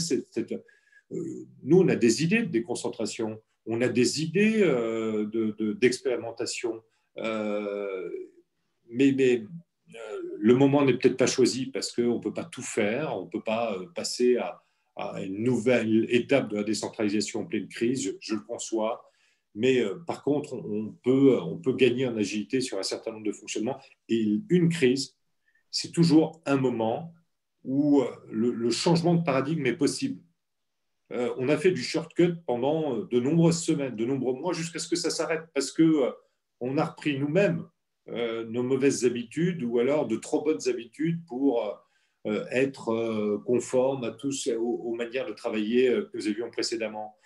nous, on a des idées de déconcentration, on a des idées d'expérimentation, mais le moment n'est peut-être pas choisi parce qu'on ne peut pas tout faire, on ne peut pas passer à une nouvelle étape de la décentralisation en pleine crise, je le conçois. Mais par contre, on peut gagner en agilité sur un certain nombre de fonctionnements. Et une crise, c'est toujours un moment où le changement de paradigme est possible. On a fait du shortcut pendant de nombreuses semaines, de nombreux mois, jusqu'à ce que ça s'arrête, parce qu'on a repris nous-mêmes nos mauvaises habitudes ou alors de trop bonnes habitudes pour être conforme à tous aux manières de travailler que nous avions précédemment.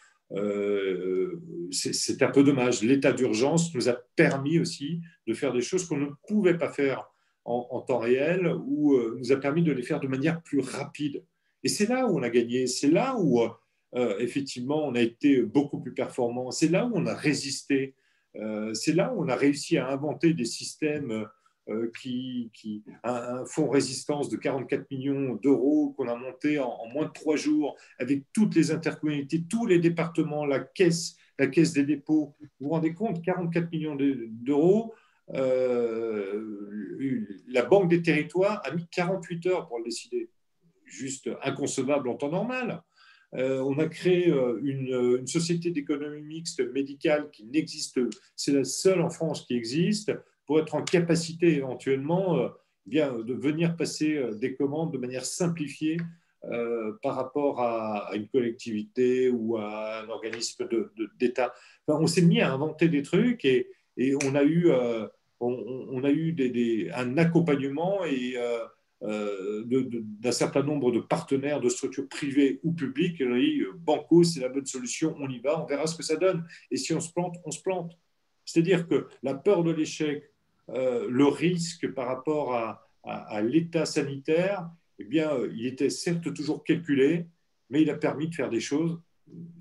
C'est un peu dommage. L'état d'urgence nous a permis aussi de faire des choses qu'on ne pouvait pas faire en temps réel ou nous a permis de les faire de manière plus rapide. Et c'est là où on a gagné, c'est là où effectivement on a été beaucoup plus performant, c'est là où on a résisté, c'est là où on a réussi à inventer des systèmes un fonds résistance de 44 millions d'euros qu'on a monté en moins de 3 jours avec toutes les intercommunalités, tous les départements, la caisse des dépôts. Vous vous rendez compte, 44 millions d'euros, la Banque des territoires a mis 48 heures pour le décider. Juste inconcevable en temps normal. On a créé une société d'économie mixte médicale qui n'existe, c'est la seule en France qui existe, pour être en capacité éventuellement de venir passer des commandes de manière simplifiée par rapport à une collectivité ou à un organisme d'État. Enfin, on s'est mis à inventer des trucs et on a eu, un accompagnement et d'un certain nombre de partenaires, de structures privées ou publiques. Et on a dit, banco, c'est la bonne solution, on y va, on verra ce que ça donne. Et si on se plante, on se plante. C'est-à-dire que la peur de l'échec, le risque par rapport à l'état sanitaire, eh bien, il était certes toujours calculé, mais il a permis de faire des choses.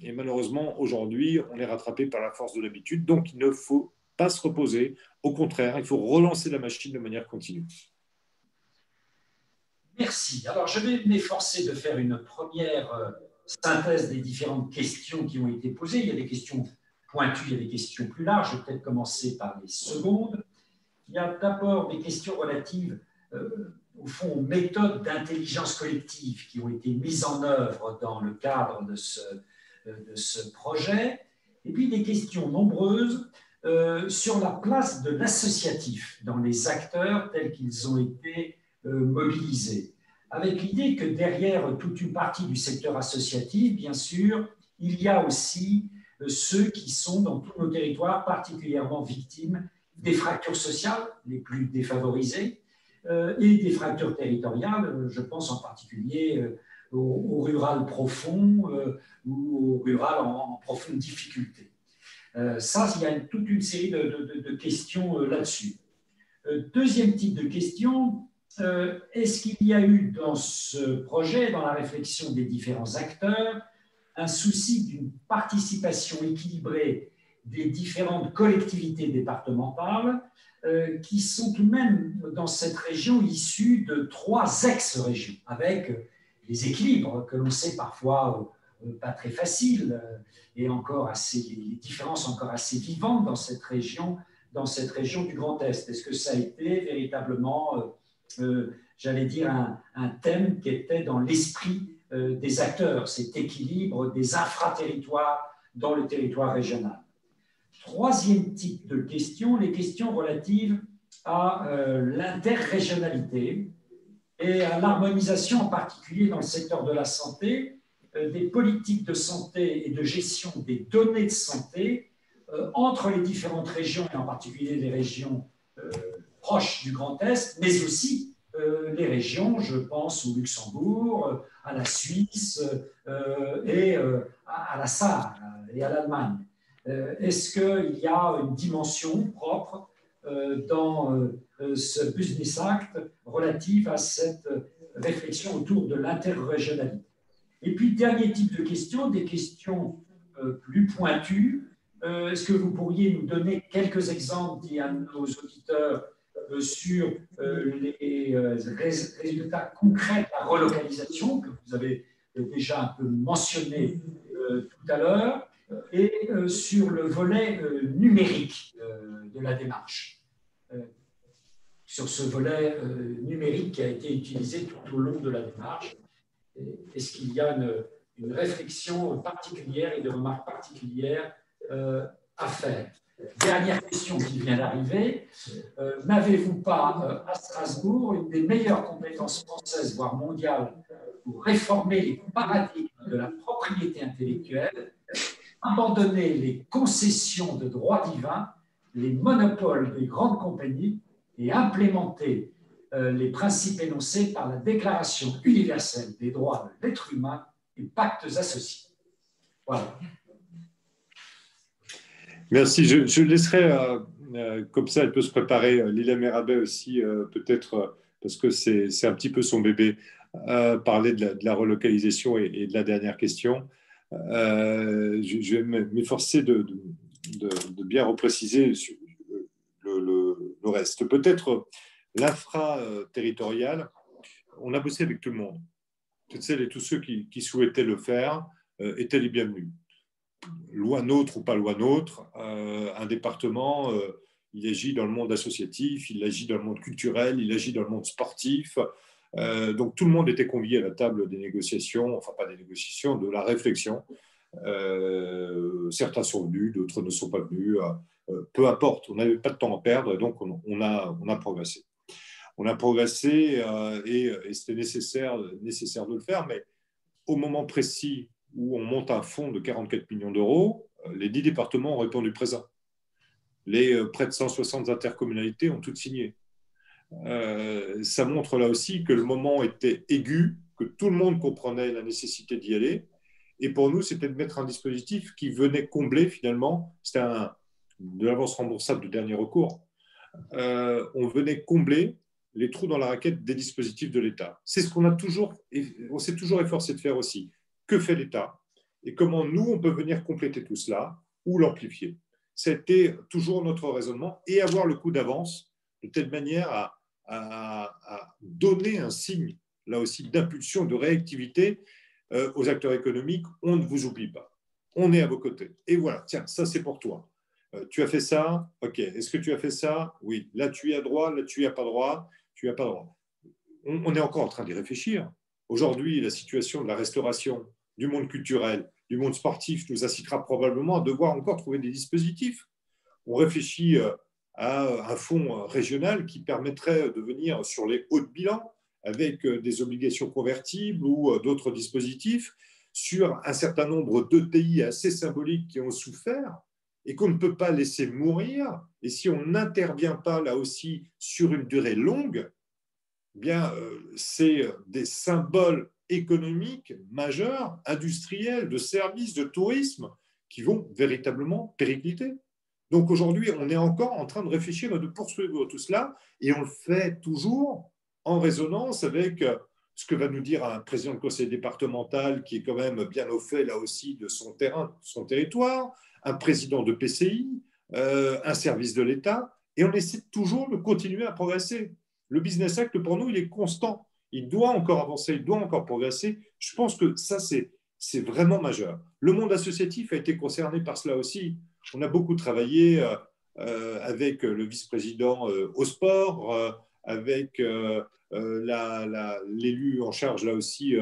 Et malheureusement, aujourd'hui, on est rattrapé par la force de l'habitude. Donc, il ne faut pas se reposer. Au contraire, il faut relancer la machine de manière continue. Merci. Alors, je vais m'efforcer de faire une première synthèse des différentes questions qui ont été posées. Il y a des questions pointues, il y a des questions plus larges. Je vais peut-être commencer par les secondes. Il y a d'abord des questions relatives, au fond, aux méthodes d'intelligence collective qui ont été mises en œuvre dans le cadre de ce projet. Et puis des questions nombreuses sur la place de l'associatif dans les acteurs tels qu'ils ont été mobilisés, avec l'idée que derrière toute une partie du secteur associatif, bien sûr, il y a aussi ceux qui sont dans tous nos territoires particulièrement victimes des fractures sociales les plus défavorisées et des fractures territoriales. Je pense en particulier au rural profond ou au rural en profonde difficulté. Ça, il y a toute une série de questions là-dessus. Deuxième type de question, est-ce qu'il y a eu dans ce projet, dans la réflexion des différents acteurs, un souci d'une participation équilibrée des différentes collectivités départementales qui sont tout de même dans cette région issues de 3 ex-régions, avec des équilibres que l'on sait parfois pas très faciles et encore les différences encore assez vivantes dans cette région du Grand Est. Est-ce que ça a été véritablement, j'allais dire, un thème qui était dans l'esprit des acteurs, cet équilibre des infraterritoires dans le territoire régional? Troisième type de questions, les questions relatives à l'interrégionalité et à l'harmonisation, en particulier dans le secteur de la santé, des politiques de santé et de gestion des données de santé entre les différentes régions, et en particulier les régions proches du Grand Est, mais aussi les régions, je pense au Luxembourg, à la Suisse et à la Sarre et à l'Allemagne. Est-ce qu'il y a une dimension propre dans ce Business Act relative à cette réflexion autour de l'interrégionalité? Et puis, dernier type de questions, des questions plus pointues. Est-ce que vous pourriez nous donner quelques exemples, dit à nos auditeurs, sur les résultats concrets de la relocalisation que vous avez déjà un peu mentionné tout à l'heure, et sur le volet numérique de la démarche, sur ce volet numérique qui a été utilisé tout au long de la démarche. Est-ce qu'il y a une réflexion particulière et des remarques particulières à faire? Dernière question qui vient d'arriver. N'avez-vous pas à Strasbourg une des meilleures compétences françaises, voire mondiales, pour réformer les paradigmes de la propriété intellectuelle, abandonner les concessions de droits divins, les monopoles des grandes compagnies et implémenter les principes énoncés par la Déclaration universelle des droits de l'être humain et pactes associés? Voilà. Merci. Je laisserai, comme ça, elle peut se préparer, Lila Merabet aussi, peut-être, parce que c'est un petit peu son bébé, parler de la relocalisation et de la dernière question. Je vais m'efforcer de bien repréciser le reste. Peut-être l'infra-territorial, on a bossé avec tout le monde. Toutes celles et tous ceux qui souhaitaient le faire étaient les bienvenus. Loi NOTRe ou pas loi NOTRe, un département, il agit dans le monde associatif, il agit dans le monde culturel, il agit dans le monde sportif. Donc tout le monde était convié à la table des négociations, enfin pas des négociations, de la réflexion. Certains sont venus, d'autres ne sont pas venus. Peu importe, on n'avait pas de temps à perdre, donc on a progressé. On a progressé et c'était nécessaire de le faire, mais au moment précis où on monte un fonds de 44 millions d'euros, les 10 départements ont répondu présent. Les près de 160 intercommunalités ont toutes signé. ça montre là aussi que le moment était aigu, que tout le monde comprenait la nécessité d'y aller. Et pour nous, c'était de mettre un dispositif qui venait combler finalement, c'était de l'avance remboursable de dernier recours, on venait combler les trous dans la raquette des dispositifs de l'État. C'est ce on s'est toujours efforcé de faire aussi. Que fait l'État et comment nous, on peut venir compléter tout cela ou l'amplifier. C'était toujours notre raisonnement et avoir le coup d'avance de telle manière à donner un signe, là aussi, d'impulsion, de réactivité aux acteurs économiques. On ne vous oublie pas. On est à vos côtés. Et voilà, tiens, ça c'est pour toi. Tu as fait ça, ok. Est-ce que tu as fait ça? Oui. Là, tu y as droit, là, tu n'y as pas droit, tu n'y as pas droit. On est encore en train d'y réfléchir. Aujourd'hui, la situation de la restauration, du monde culturel, du monde sportif nous incitera probablement à devoir encore trouver des dispositifs. On réfléchit à un fonds régional qui permettrait de venir sur les hauts de bilan avec des obligations convertibles ou d'autres dispositifs sur un certain nombre d'ETI assez symboliques qui ont souffert et qu'on ne peut pas laisser mourir. Et si on n'intervient pas là aussi sur une durée longue, eh bien, c'est des symboles économiques majeurs, industriels, de services, de tourisme, qui vont véritablement péricliter. Donc aujourd'hui, on est encore en train de réfléchir et de poursuivre tout cela, et on le fait toujours en résonance avec ce que va nous dire un président de conseil départemental qui est quand même bien au fait là aussi de son terrain, de son territoire, un président de PCI, un service de l'État, et on essaie toujours de continuer à progresser. Le Business Act, pour nous, il est constant. Il doit encore avancer, il doit encore progresser. Je pense que ça, c'est vraiment majeur. Le monde associatif a été concerné par cela aussi. On a beaucoup travaillé avec le vice-président au sport, avec l'élu en charge là aussi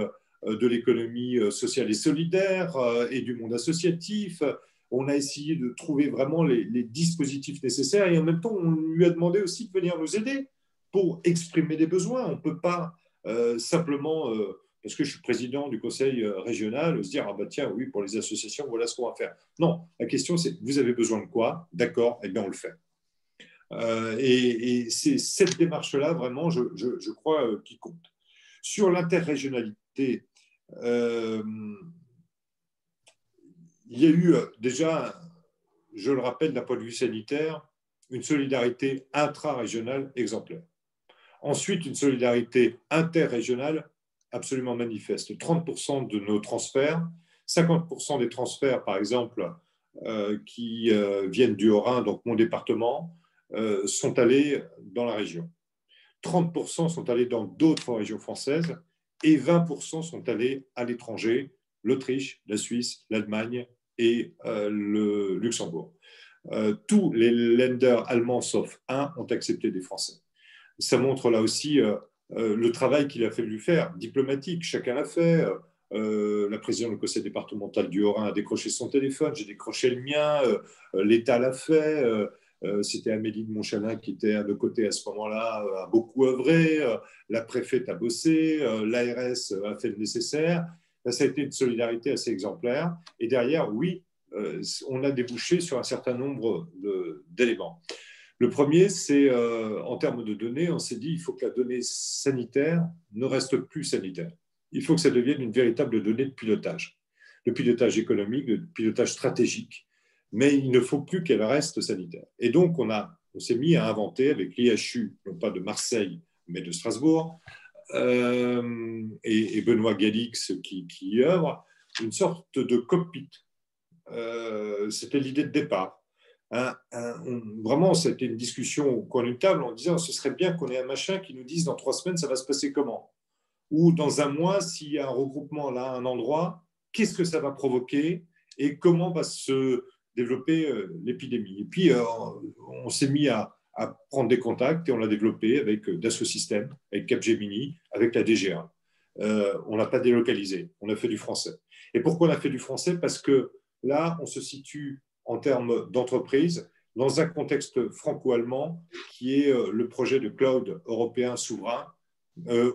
de l'économie sociale et solidaire et du monde associatif. On a essayé de trouver vraiment les dispositifs nécessaires et en même temps, on lui a demandé aussi de venir nous aider pour exprimer des besoins. On ne peut pas simplement, parce que je suis président du conseil régional, se dire, ah bah tiens, oui, pour les associations, voilà ce qu'on va faire. Non, la question c'est, vous avez besoin de quoi? D'accord, eh bien on le fait. Et c'est cette démarche-là, vraiment, je crois, qui compte. Sur l'interrégionalité, il y a eu déjà, je le rappelle d'un point de vue sanitaire, une solidarité intra-régionale exemplaire. Ensuite, une solidarité interrégionale absolument manifeste. 30% de nos transferts, 50% des transferts, par exemple, qui viennent du Haut-Rhin, donc mon département, sont allés dans la région. 30% sont allés dans d'autres régions françaises et 20% sont allés à l'étranger, l'Autriche, la Suisse, l'Allemagne et le Luxembourg. Tous les lenders allemands, sauf un, ont accepté des Français. Ça montre là aussi le travail qu'il a fallu faire, diplomatique. Chacun l'a fait. La présidente du conseil départemental du Haut-Rhin a décroché son téléphone, j'ai décroché le mien, l'État l'a fait. C'était Amélie de Montchalin qui était à nos côtés à ce moment-là, a beaucoup œuvré. La préfète a bossé, l'ARS a fait le nécessaire. Ça a été une solidarité assez exemplaire. Et derrière, oui, on a débouché sur un certain nombre d'éléments. Le premier, c'est en termes de données, on s'est dit il faut que la donnée sanitaire ne reste plus sanitaire. Il faut que ça devienne une véritable donnée de pilotage économique, de pilotage stratégique. Mais il ne faut plus qu'elle reste sanitaire. Et donc, on s'est mis à inventer avec l'IHU, non pas de Marseille, mais de Strasbourg, et Benoît Galix qui y œuvre, une sorte de cockpit. C'était l'idée de départ. Vraiment, c'était une discussion au coin d'une table en disant ce serait bien qu'on ait un machin qui nous dise dans 3 semaines ça va se passer comment, ou dans un mois s'il y a un regroupement là à un endroit, qu'est-ce que ça va provoquer et comment va se développer l'épidémie. Et puis on s'est mis à prendre des contacts et on l'a développé avec Dassault Systèmes, avec Capgemini, avec la DGA. On n'a pas délocalisé, on a fait du français. Et pourquoi on a fait du français? Parce que là on se situe en termes d'entreprise, dans un contexte franco-allemand qui est le projet de cloud européen souverain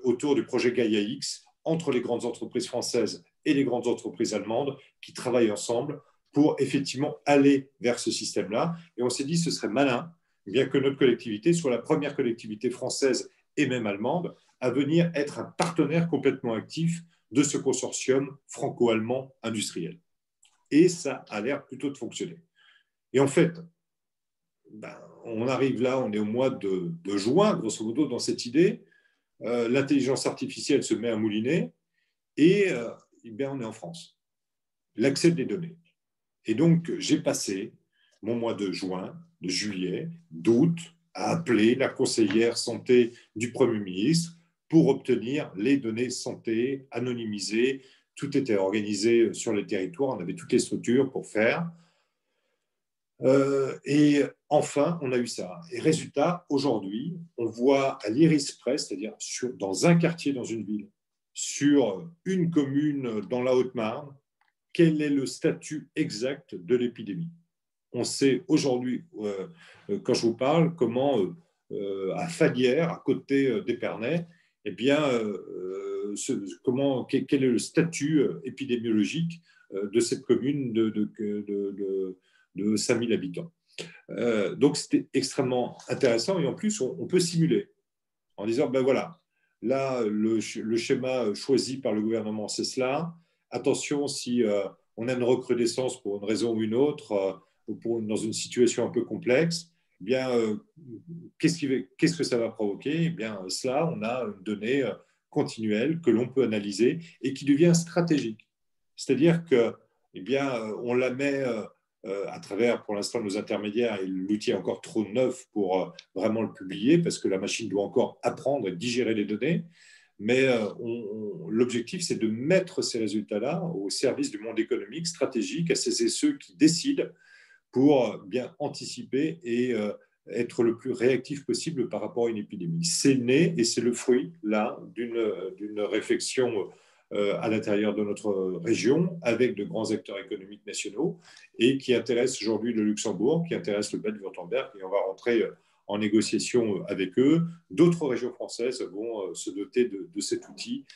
autour du projet Gaia-X, entre les grandes entreprises françaises et les grandes entreprises allemandes qui travaillent ensemble pour effectivement aller vers ce système-là. Et on s'est dit ce serait malin bien que notre collectivité soit la première collectivité française et même allemande à venir être un partenaire complètement actif de ce consortium franco-allemand industriel. Et ça a l'air plutôt de fonctionner. Et en fait, on arrive là, on est au mois de juin, grosso modo, dans cette idée. L'intelligence artificielle se met à mouliner et on est en France. L'accès des données. Et donc, j'ai passé mon mois de juin, de juillet, d'août à appeler la conseillère santé du Premier ministre pour obtenir les données santé anonymisées. Tout était organisé sur les territoires, on avait toutes les structures pour faire. Et enfin, on a eu ça. Et résultat, aujourd'hui, on voit à l'iris près, c'est-à-dire dans un quartier dans une ville, sur une commune dans la Haute-Marne, quel est le statut exact de l'épidémie. On sait aujourd'hui, quand je vous parle, comment à Falières, à côté d'Épernay, eh bien, quel est le statut épidémiologique de cette commune de 5000 habitants. Donc, c'était extrêmement intéressant et en plus, on peut simuler en disant, ben voilà, là, le schéma choisi par le gouvernement, c'est cela. Attention, si on a une recrudescence pour une raison ou une autre, dans une situation un peu complexe, eh bien, qu'est-ce que ça va provoquer? Eh bien, cela, on a une donnée continuelle que l'on peut analyser et qui devient stratégique. C'est-à-dire que, eh bien, on la met à travers, pour l'instant, nos intermédiaires, et l'outil est encore trop neuf pour vraiment le publier, parce que la machine doit encore apprendre et digérer les données. Mais l'objectif, c'est de mettre ces résultats-là au service du monde économique, stratégique, à ceux qui décident pour bien anticiper et être le plus réactif possible par rapport à une épidémie. C'est né et c'est le fruit, là, d'une réflexion à l'intérieur de notre région, avec de grands acteurs économiques nationaux, et qui intéresse aujourd'hui le Luxembourg, qui intéresse le Bade-Wurtemberg, et on va rentrer en négociation avec eux. D'autres régions françaises vont se doter de cet outil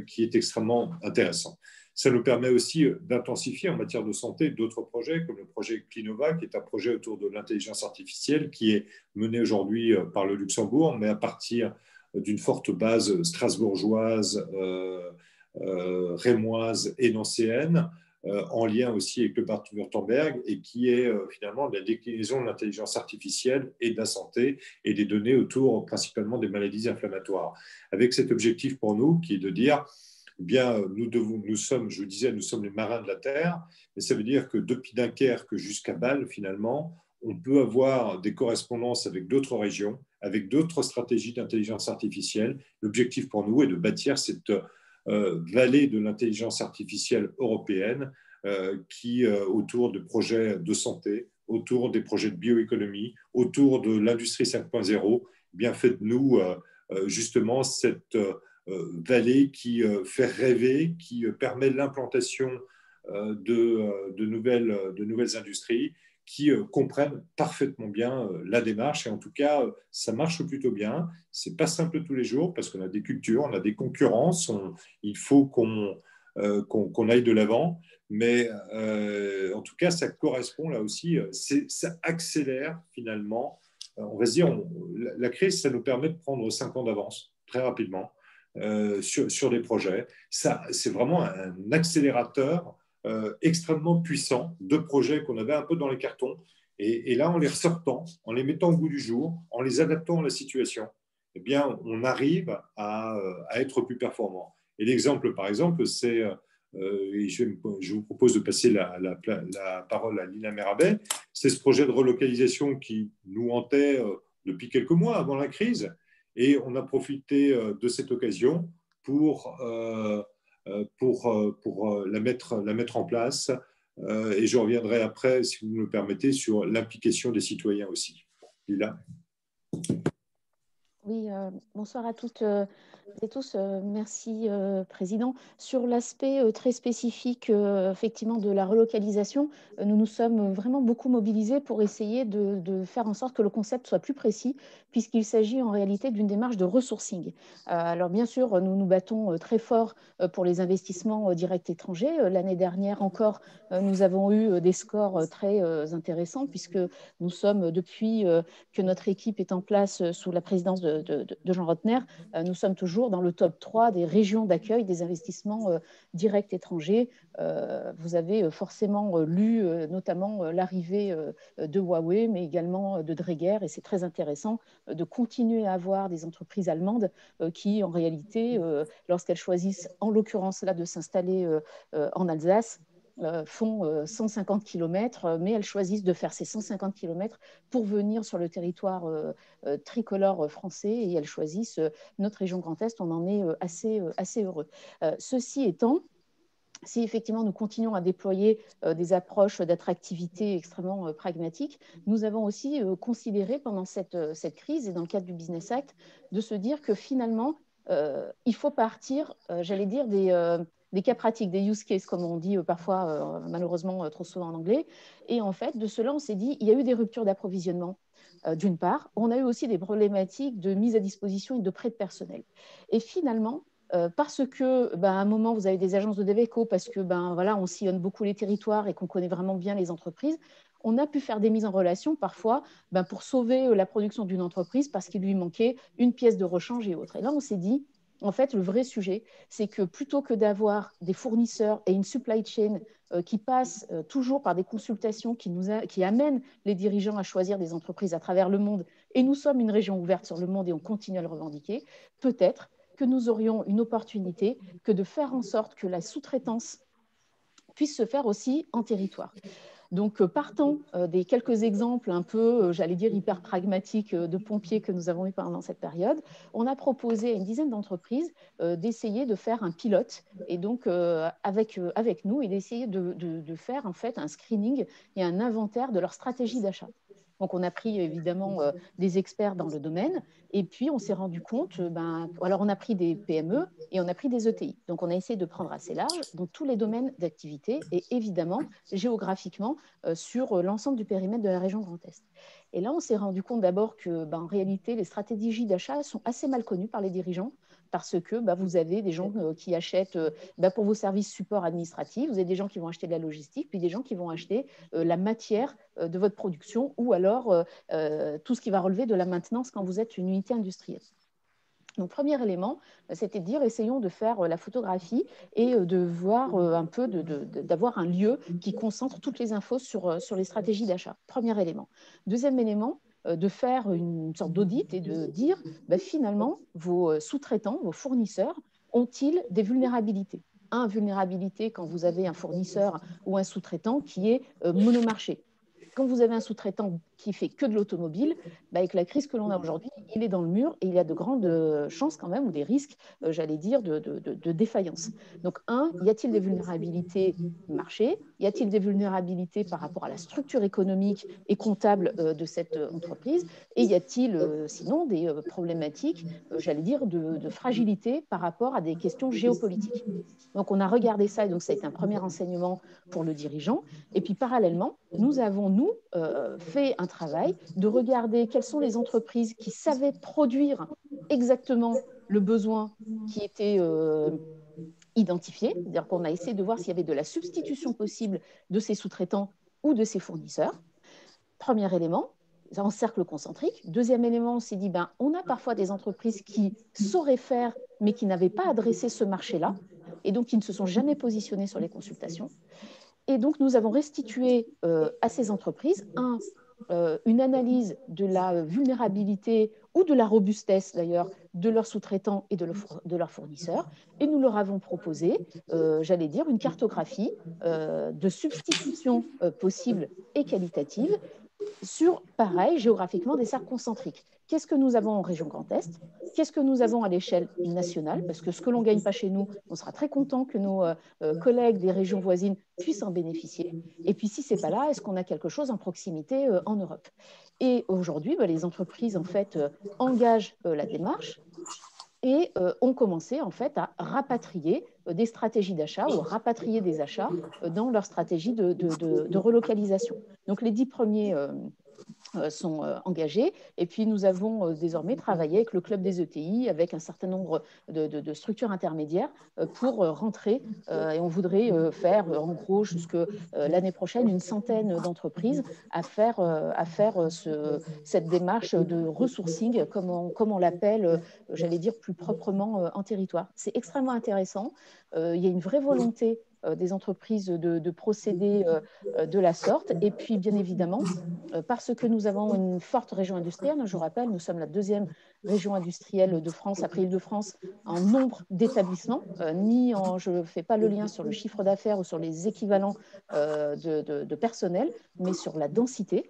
qui est extrêmement intéressant. Ça nous permet aussi d'intensifier en matière de santé d'autres projets, comme le projet Clinova, qui est un projet autour de l'intelligence artificielle, qui est mené aujourd'hui par le Luxembourg, mais à partir d'une forte base strasbourgeoise, rémoise et nancéenne, en lien aussi avec le Bade-Wurtemberg, et qui est finalement la déclinaison de l'intelligence artificielle et de la santé et des données autour principalement des maladies inflammatoires. Avec cet objectif pour nous qui est de dire, eh bien, nous sommes, je vous disais, nous sommes les marins de la Terre, mais ça veut dire que depuis Dunkerque jusqu'à Bâle, finalement, on peut avoir des correspondances avec d'autres régions, avec d'autres stratégies d'intelligence artificielle. L'objectif pour nous est de bâtir cette vallée de l'intelligence artificielle européenne qui, autour de projets de santé, autour des projets de bioéconomie, autour de l'industrie 5.0, bien fait de nous justement cette vallée qui fait rêver, qui permet l'implantation de nouvelles industries qui comprennent parfaitement bien la démarche. Et en tout cas, ça marche plutôt bien. Ce n'est pas simple tous les jours parce qu'on a des cultures, on a des concurrences. Il faut qu'on aille de l'avant. Mais en tout cas, ça correspond là aussi. Ça accélère finalement. On va se dire, la crise, ça nous permet de prendre 5 ans d'avance très rapidement sur des projets. C'est vraiment un accélérateur extrêmement puissant de projets qu'on avait un peu dans les cartons. Et là, en les ressortant, en les mettant au goût du jour, en les adaptant à la situation, eh bien, on arrive à être plus performant. Et l'exemple, par exemple, c'est, je vous propose de passer la parole à Lina Merabet, c'est ce projet de relocalisation qui nous hantait depuis quelques mois avant la crise. Et on a profité de cette occasion pour la mettre en place. Et je reviendrai après, si vous me le permettez, sur l'implication des citoyens aussi. Lila. Oui, bonsoir à toutes et tous. Merci, Président. Sur l'aspect très spécifique, effectivement, de la relocalisation, nous nous sommes vraiment beaucoup mobilisés pour essayer de faire en sorte que le concept soit plus précis, puisqu'il s'agit en réalité d'une démarche de ressourcing. Alors, bien sûr, nous nous battons très fort pour les investissements directs étrangers. L'année dernière encore, nous avons eu des scores très intéressants, puisque nous sommes, depuis que notre équipe est en place sous la présidence de Jean Rotner, nous sommes toujours dans le top 3 des régions d'accueil des investissements directs étrangers. Vous avez forcément lu notamment l'arrivée de Huawei, mais également de Dräger, et c'est très intéressant de continuer à avoir des entreprises allemandes qui, en réalité, lorsqu'elles choisissent, en l'occurrence là, de s'installer en Alsace, font 150 km, mais elles choisissent de faire ces 150 km pour venir sur le territoire tricolore français, et elles choisissent notre région Grand Est. On en est assez heureux. Ceci étant, si effectivement nous continuons à déployer des approches d'attractivité extrêmement pragmatiques, nous avons aussi considéré pendant cette crise et dans le cadre du Business Act de se dire que finalement, il faut partir, j'allais dire, des cas pratiques, des use cases, comme on dit parfois, malheureusement trop souvent en anglais. Et en fait, de cela, on s'est dit, il y a eu des ruptures d'approvisionnement, d'une part. On a eu aussi des problématiques de mise à disposition et de prêt de personnel. Et finalement, parce que, à un moment, vous avez des agences de Deveco, parce que, voilà, on sillonne beaucoup les territoires et qu'on connaît vraiment bien les entreprises, on a pu faire des mises en relation parfois pour sauver la production d'une entreprise parce qu'il lui manquait une pièce de rechange et autres. Et là, on s'est dit, en fait, le vrai sujet, c'est que plutôt que d'avoir des fournisseurs et une supply chain qui passent toujours par des consultations qui amènent les dirigeants à choisir des entreprises à travers le monde, et nous sommes une région ouverte sur le monde et on continue à le revendiquer, peut-être que nous aurions une opportunité que de faire en sorte que la sous-traitance puisse se faire aussi en territoire. Donc, partant des quelques exemples un peu, j'allais dire, hyper pragmatiques de pompiers que nous avons eu pendant cette période, on a proposé à une dizaine d'entreprises d'essayer de faire un pilote, et donc avec nous, et d'essayer de faire en fait un screening et un inventaire de leur stratégie d'achat. Donc, on a pris évidemment des experts dans le domaine, et puis on s'est rendu compte, alors on a pris des PME et on a pris des ETI. Donc, on a essayé de prendre assez large dans tous les domaines d'activité et évidemment géographiquement sur l'ensemble du périmètre de la région Grand Est. Et là, on s'est rendu compte d'abord que, en réalité, les stratégies d'achat sont assez mal connues par les dirigeants, parce que vous avez des gens qui achètent pour vos services support administratifs, vous avez des gens qui vont acheter de la logistique, puis des gens qui vont acheter la matière de votre production, ou alors tout ce qui va relever de la maintenance quand vous êtes une unité industrielle. Donc, premier élément, c'était de dire, essayons de faire la photographie et de voir un peu, d'avoir un lieu qui concentre toutes les infos sur les stratégies d'achat. Premier élément. Deuxième élément, de faire une sorte d'audit et de dire, finalement, vos sous-traitants, vos fournisseurs, ont-ils des vulnérabilités ? Vulnérabilité quand vous avez un fournisseur ou un sous-traitant qui est monomarché. Quand vous avez un sous-traitant qui fait que de l'automobile, avec la crise que l'on a aujourd'hui, il est dans le mur et il y a de grandes chances quand même, ou des risques, j'allais dire, de défaillance. Donc, y a-t-il des vulnérabilités marché ? Y a-t-il des vulnérabilités par rapport à la structure économique et comptable de cette entreprise ? Et y a-t-il sinon des problématiques, j'allais dire, de fragilité par rapport à des questions géopolitiques ? Donc, on a regardé ça, et donc ça a été un premier enseignement pour le dirigeant. Et puis, parallèlement, nous avons, fait un travail de regarder quelles sont les entreprises qui savaient produire exactement le besoin qui était identifié. C'est-à-dire qu'on a essayé de voir s'il y avait de la substitution possible de ces sous-traitants ou de ces fournisseurs. Premier élément, en cercle concentrique. Deuxième élément, on s'est dit, on a parfois des entreprises qui sauraient faire, mais qui n'avaient pas adressé ce marché-là, et donc qui ne se sont jamais positionnées sur les consultations. Et donc, nous avons restitué à ces entreprises, une analyse de la vulnérabilité ou de la robustesse, d'ailleurs, de leurs sous-traitants et de leurs fournisseurs. Et nous leur avons proposé, j'allais dire, une cartographie de substitution possible et qualitative sur, pareil, géographiquement, des cercles concentriques. Qu'est-ce que nous avons en région Grand Est? Qu'est-ce que nous avons à l'échelle nationale? Parce que ce que l'on ne gagne pas chez nous, on sera très content que nos collègues des régions voisines puissent en bénéficier. Et puis, si ce n'est pas là, est-ce qu'on a quelque chose en proximité en Europe? Et aujourd'hui, les entreprises, en fait, engagent la démarche et ont commencé, en fait, à rapatrier des stratégies d'achat ou rapatrier des achats dans leur stratégie de relocalisation. Donc, les 10 premiers sont engagés. Et puis, nous avons désormais travaillé avec le Club des ETI, avec un certain nombre de structures intermédiaires pour rentrer. Et on voudrait faire, en gros, jusque l'année prochaine, une centaine d'entreprises à faire cette démarche de ressourcing, comme on l'appelle, j'allais dire plus proprement en territoire. C'est extrêmement intéressant. Il y a une vraie volonté des entreprises de procéder de la sorte. Et puis, bien évidemment, parce que nous avons une forte région industrielle, je vous rappelle, nous sommes la deuxième région industrielle de France, après Île-de-France, en nombre d'établissements, je ne fais pas le lien sur le chiffre d'affaires ou sur les équivalents de personnel, mais sur la densité.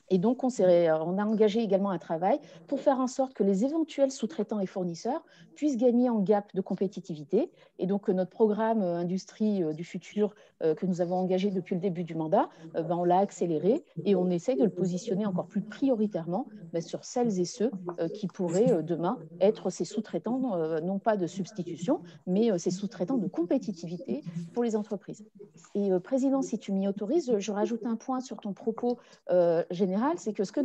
Et donc, on a engagé également un travail pour faire en sorte que les éventuels sous-traitants et fournisseurs puissent gagner en gap de compétitivité. Et donc, notre programme Industrie du futur que nous avons engagé depuis le début du mandat, on l'a accéléré et on essaye de le positionner encore plus prioritairement sur celles et ceux qui pourraient demain être ces sous-traitants, non pas de substitution, mais ces sous-traitants de compétitivité pour les entreprises. Et Président, si tu m'y autorises, je rajoute un point sur ton propos général, c'est que ce que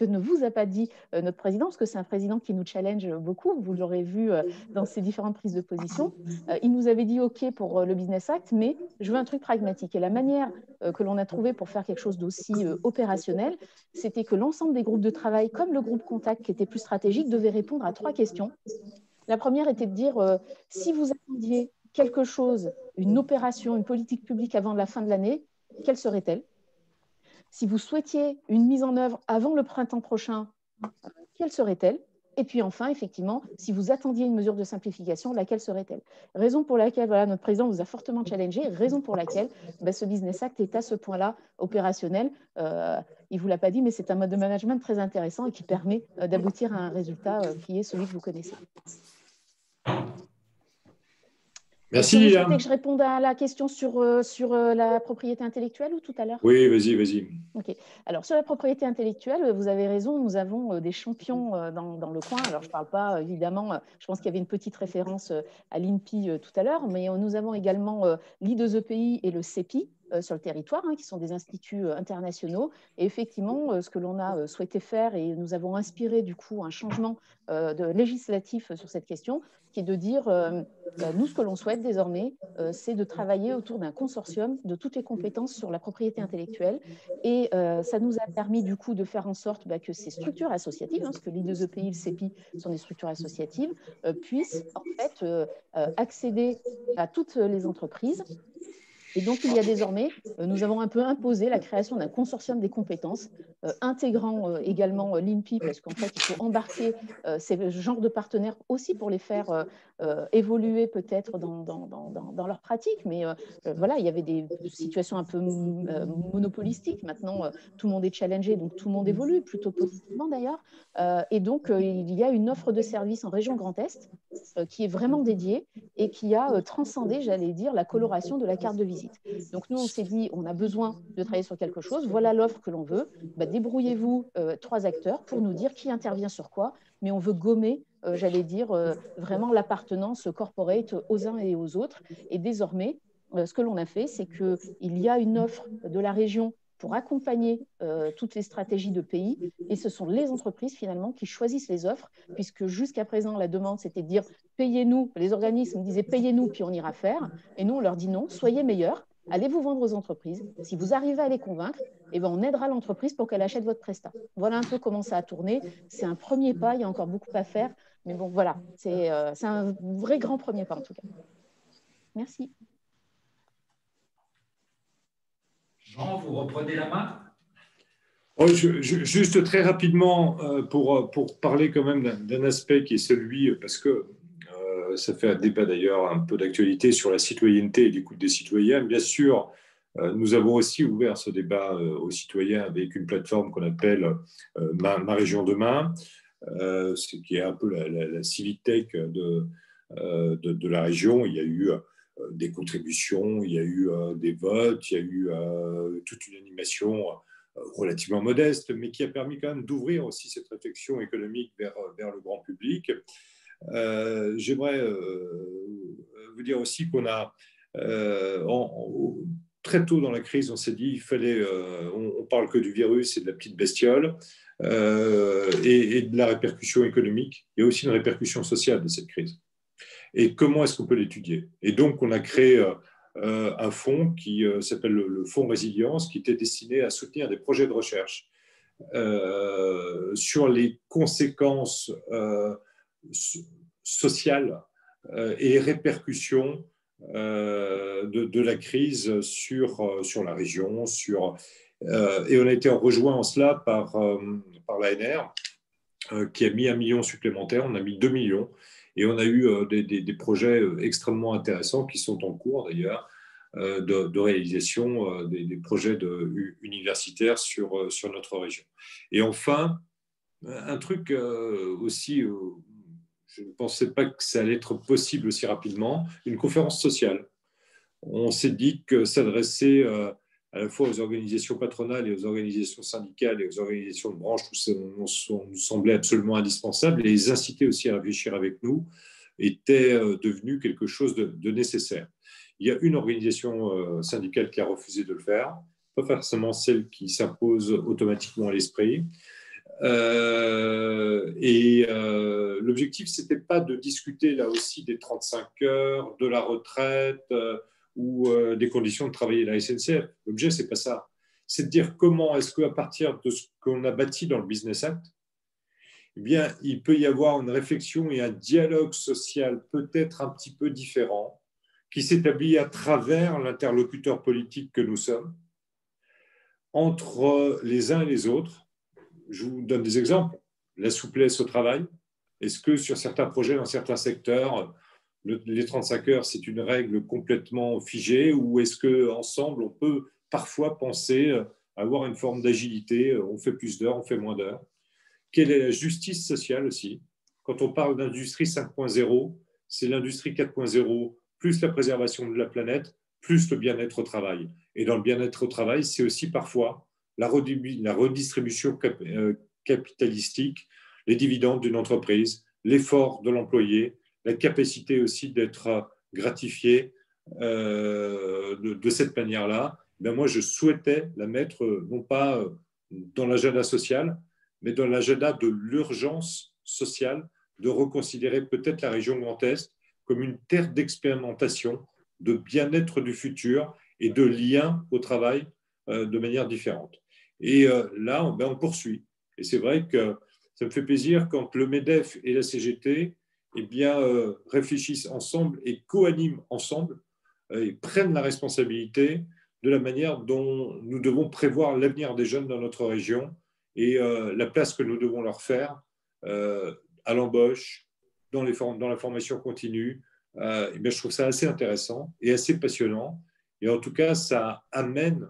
ne vous a pas dit notre président, parce que c'est un président qui nous challenge beaucoup, vous l'aurez vu dans ses différentes prises de position, il nous avait dit OK pour le Business Act, mais je veux un truc pragmatique. Et la manière que l'on a trouvé pour faire quelque chose d'aussi opérationnel, c'était que l'ensemble des groupes de travail, comme le groupe Contact qui était plus stratégique, devait répondre à 3 questions. La première était de dire si vous attendiez quelque chose, une opération, une politique publique avant la fin de l'année, quelle serait-elle? Si vous souhaitiez une mise en œuvre avant le printemps prochain, quelle serait-elle? Et puis enfin, effectivement, si vous attendiez une mesure de simplification, laquelle serait-elle? Raison pour laquelle notre président vous a fortement challengé, raison pour laquelle ce Business Act est à ce point-là opérationnel. Il ne vous l'a pas dit, mais c'est un mode de management très intéressant et qui permet d'aboutir à un résultat qui est celui que vous connaissez. Merci. Vous souhaitez que je réponde à la question sur la propriété intellectuelle ou tout à l'heure? Oui, vas-y. OK. Alors, sur la propriété intellectuelle, vous avez raison, nous avons des champions dans le coin. Alors, je ne parle pas, évidemment, je pense qu'il y avait une petite référence à l'INPI tout à l'heure, mais nous avons également l'I2EPI et le CEPI sur le territoire, qui sont des instituts internationaux. Et effectivement, ce que l'on a souhaité faire, et nous avons inspiré du coup un changement législatif sur cette question, qui est de dire, nous, ce que l'on souhaite désormais, c'est de travailler autour d'un consortium de toutes les compétences sur la propriété intellectuelle. Et ça nous a permis du coup de faire en sorte que ces structures associatives, parce que l'I2EPI et le CEPI sont des structures associatives, puissent en fait accéder à toutes les entreprises. Et donc, il y a désormais, nous avons un peu imposé la création d'un consortium des compétences, intégrant également l'INPI, parce qu'en fait, il faut embarquer ces genres de partenaires aussi pour les faire évoluer peut-être dans leur pratique. Mais voilà, il y avait des situations un peu monopolistiques. Maintenant, tout le monde est challengé, donc tout le monde évolue, plutôt positivement d'ailleurs. Et donc, il y a une offre de service en région Grand Est qui est vraiment dédiée et qui a transcendé, j'allais dire, la coloration de la carte de visite. Donc nous, on s'est dit, on a besoin de travailler sur quelque chose, voilà l'offre que l'on veut, débrouillez-vous 3 acteurs pour nous dire qui intervient sur quoi, mais on veut gommer, j'allais dire, vraiment l'appartenance corporate aux uns et aux autres. Et désormais, ce que l'on a fait, c'est qu'il y a une offre de la région pour accompagner toutes les stratégies de pays. Et ce sont les entreprises, finalement, qui choisissent les offres, puisque jusqu'à présent, la demande, c'était de dire payez-nous. Les organismes disaient payez-nous, puis on ira faire. Et nous, on leur dit non, soyez meilleurs, allez vous vendre aux entreprises. Si vous arrivez à les convaincre, on aidera l'entreprise pour qu'elle achète votre prestat. Voilà un peu comment ça a tourné. C'est un premier pas, il y a encore beaucoup à faire. Mais bon, voilà, c'est un vrai grand premier pas en tout cas. Merci. Jean, vous reprenez la main? Juste très rapidement, pour parler quand même d'un aspect qui est celui, parce que ça fait un débat d'ailleurs un peu d'actualité sur la citoyenneté et l'écoute des citoyens. Bien sûr, Nous avons aussi ouvert ce débat aux citoyens avec une plateforme qu'on appelle Ma Région Demain, ce qui est un peu la civic tech de la région. Il y a eu des contributions, il y a eu des votes, il y a eu toute une animation relativement modeste, mais qui a permis quand même d'ouvrir aussi cette réflexion économique vers le grand public. J'aimerais vous dire aussi qu'on a, très tôt dans la crise, on s'est dit il fallait, on parle que du virus et de la petite bestiole, et de la répercussion économique. Il y a aussi une répercussion sociale de cette crise. Et comment est-ce qu'on peut l'étudier? Et donc, on a créé un fonds qui s'appelle le Fonds Résilience, qui était destiné à soutenir des projets de recherche sur les conséquences sociales et répercussions de la crise sur la région. Et on a été rejoint en cela par l'ANR, qui a mis 1 million supplémentaire. On a mis 2 millions. Et on a eu des projets extrêmement intéressants qui sont en cours d'ailleurs de réalisation des projets universitaires sur notre région. Et enfin, un truc aussi, je ne pensais pas que ça allait être possible aussi rapidement, une conférence sociale. On s'est dit que s'adresser à la fois aux organisations patronales et aux organisations syndicales et aux organisations de branche, tout ça nous semblait absolument indispensable, et les inciter aussi à réfléchir avec nous était devenu quelque chose de nécessaire. Il y a une organisation syndicale qui a refusé de le faire, pas forcément celle qui s'impose automatiquement à l'esprit. L'objectif, ce n'était pas de discuter là aussi des 35 heures, de la retraite ou des conditions de travailler à la SNCF. L'objet, ce n'est pas ça. C'est de dire comment est-ce qu'à partir de ce qu'on a bâti dans le Business Act, eh bien, il peut y avoir une réflexion et un dialogue social peut-être un petit peu différent qui s'établit à travers l'interlocuteur politique que nous sommes, entre les uns et les autres. Je vous donne des exemples. La souplesse au travail. Est-ce que sur certains projets, dans certains secteurs, les 35 heures, c'est une règle complètement figée, ou est-ce qu'ensemble, on peut parfois penser avoir une forme d'agilité, on fait plus d'heures, on fait moins d'heures? Quelle est la justice sociale aussi? Quand on parle d'industrie 5.0, c'est l'industrie 4.0, plus la préservation de la planète, plus le bien-être au travail. Et dans le bien-être au travail, c'est aussi parfois la redistribution capitalistique, les dividendes d'une entreprise, l'effort de l'employé, la capacité aussi d'être gratifié de cette manière-là. Ben moi, je souhaitais la mettre non pas dans l'agenda social, mais dans l'agenda de l'urgence sociale, de reconsidérer peut-être la région Grand Est comme une terre d'expérimentation, de bien-être du futur et de lien au travail de manière différente. Et là, on poursuit. Et c'est vrai que ça me fait plaisir quand le MEDEF et la CGT réfléchissent ensemble et co-animent ensemble et prennent la responsabilité de la manière dont nous devons prévoir l'avenir des jeunes dans notre région et la place que nous devons leur faire à l'embauche, dans la formation continue. Je trouve ça assez intéressant et assez passionnant. Et en tout cas, ça amène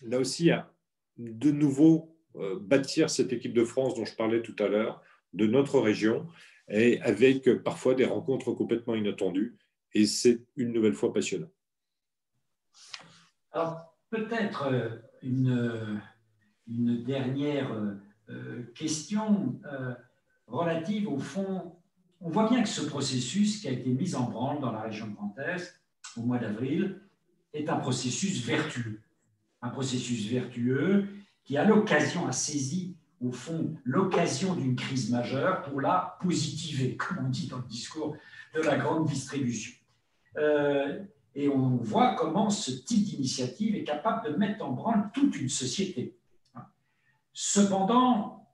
là aussi à de nouveau bâtir cette équipe de France dont je parlais tout à l'heure, de notre région, et avec parfois des rencontres complètement inattendues. Et c'est une nouvelle fois passionnant. Alors, peut-être une dernière question relative au fond. On voit bien que ce processus qui a été mis en branle dans la région Grand Est au mois d'avril est un processus vertueux. Un processus vertueux qui, à l'occasion, a saisi, au fond, l'occasion d'une crise majeure pour la positiver, comme on dit dans le discours de la grande distribution. Et on voit comment ce type d'initiative est capable de mettre en branle toute une société. Cependant,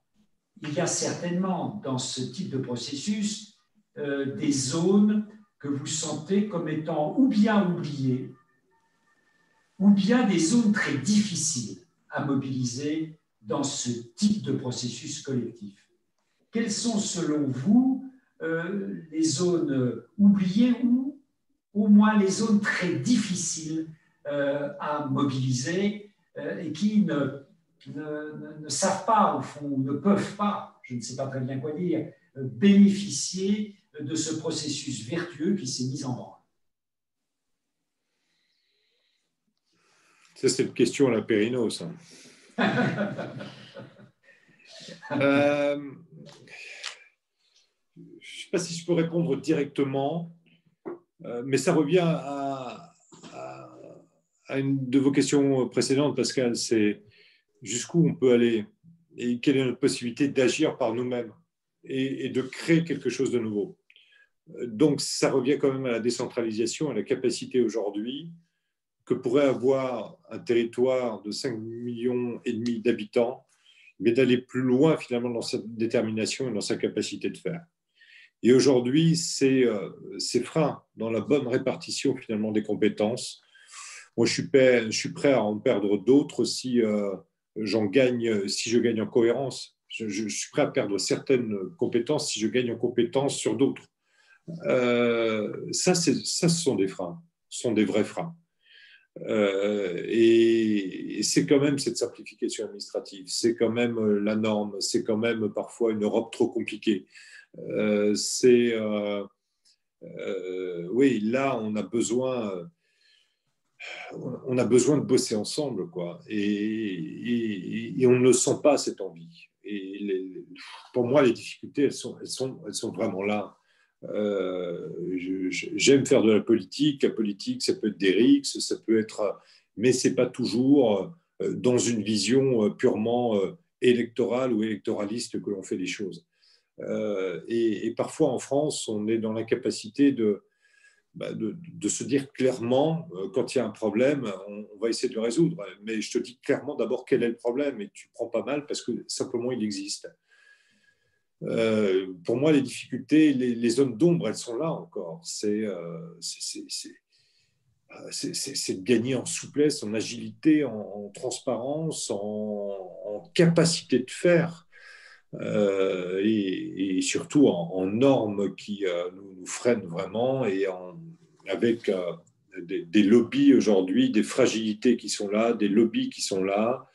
il y a certainement dans ce type de processus des zones que vous sentez comme étant ou bien oubliées, ou bien des zones très difficiles à mobiliser dans ce type de processus collectif. Quelles sont, selon vous, les zones oubliées ou au moins les zones très difficiles à mobiliser et qui ne savent pas, au fond, ou ne peuvent pas, je ne sais pas très bien quoi dire, bénéficier de ce processus vertueux qui s'est mis en branle. Ça, c'est une question à la Périno, ça. Je ne sais pas si je peux répondre directement, mais ça revient à une de vos questions précédentes, Pascal, c'est jusqu'où on peut aller et quelle est notre possibilité d'agir par nous-mêmes et de créer quelque chose de nouveau. Donc, ça revient quand même à la décentralisation, à la capacité aujourd'hui que pourrait avoir un territoire de 5,5 millions d'habitants, mais d'aller plus loin finalement dans sa détermination et dans sa capacité de faire. Et aujourd'hui, ces freins dans la bonne répartition finalement des compétences, moi je suis prêt à en perdre d'autres si je gagne en cohérence. Je suis prêt à perdre certaines compétences si je gagne en compétences sur d'autres. Ça, ce sont des freins, ce sont des vrais freins. Et c'est quand même cette simplification administrative, c'est quand même la norme, c'est quand même parfois une Europe trop compliquée. Oui, là, on a besoin de bosser ensemble, quoi. Et on ne sent pas cette envie. Et pour moi, les difficultés, elles sont vraiment là. J'aime faire de la politique. La politique, ça peut être des rixes, ça peut être, mais c'est pas toujours dans une vision purement électorale ou électoraliste que l'on fait les choses. Et parfois en France, on est dans l'incapacité de se dire clairement, quand il y a un problème, on va essayer de le résoudre. Mais je te dis clairement d'abord quel est le problème et tu prends pas mal parce que simplement il existe. Pour moi, les difficultés, les zones d'ombre, elles sont là encore. C'est de gagner en souplesse, en agilité, en transparence, en capacité de faire. Et surtout en normes qui nous freinent vraiment et avec des lobbies aujourd'hui, des fragilités qui sont là, des lobbies qui sont là.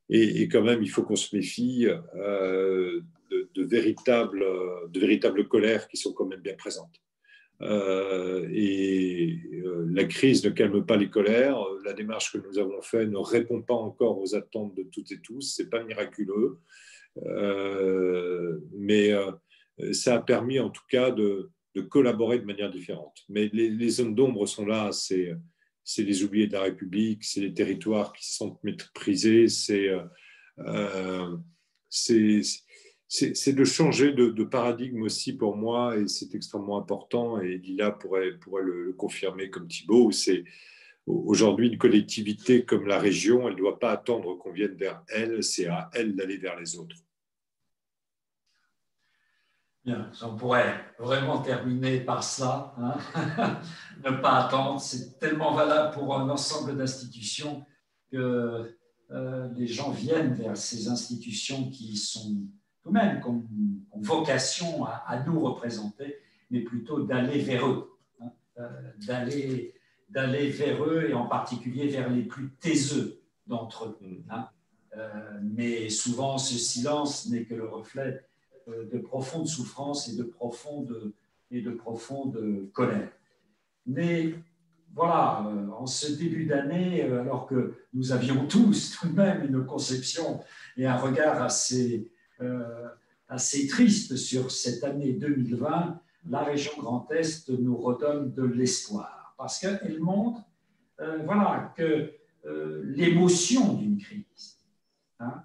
Et quand même, il faut qu'on se méfie de véritables colères qui sont quand même bien présentes. La crise ne calme pas les colères. La démarche que nous avons faite ne répond pas encore aux attentes de toutes et tous. Ce n'est pas miraculeux. Mais ça a permis en tout cas de collaborer de manière différente. Mais les zones d'ombre sont là, c'est les oubliés de la République, c'est les territoires qui se sentent méprisés, c'est de changer de paradigme aussi pour moi, et c'est extrêmement important, et Lila pourrait le confirmer comme Thibaut. C'est aujourd'hui une collectivité comme la région, elle ne doit pas attendre qu'on vienne vers elle, c'est à elle d'aller vers les autres. Bien, on pourrait vraiment terminer par ça. Hein. Ne pas attendre, c'est tellement valable pour un ensemble d'institutions que les gens viennent vers ces institutions qui sont tout de même ont vocation à nous représenter, mais plutôt d'aller vers eux. Hein. D'aller vers eux et en particulier vers les plus taiseux d'entre eux. Hein. Mais souvent, ce silence n'est que le reflet de profonde souffrance et de profonde colère. Mais voilà, en ce début d'année, alors que nous avions tous tout de même une conception et un regard assez triste sur cette année 2020, la région Grand Est nous redonne de l'espoir parce qu'elle montre voilà, que l'émotion d'une crise, hein,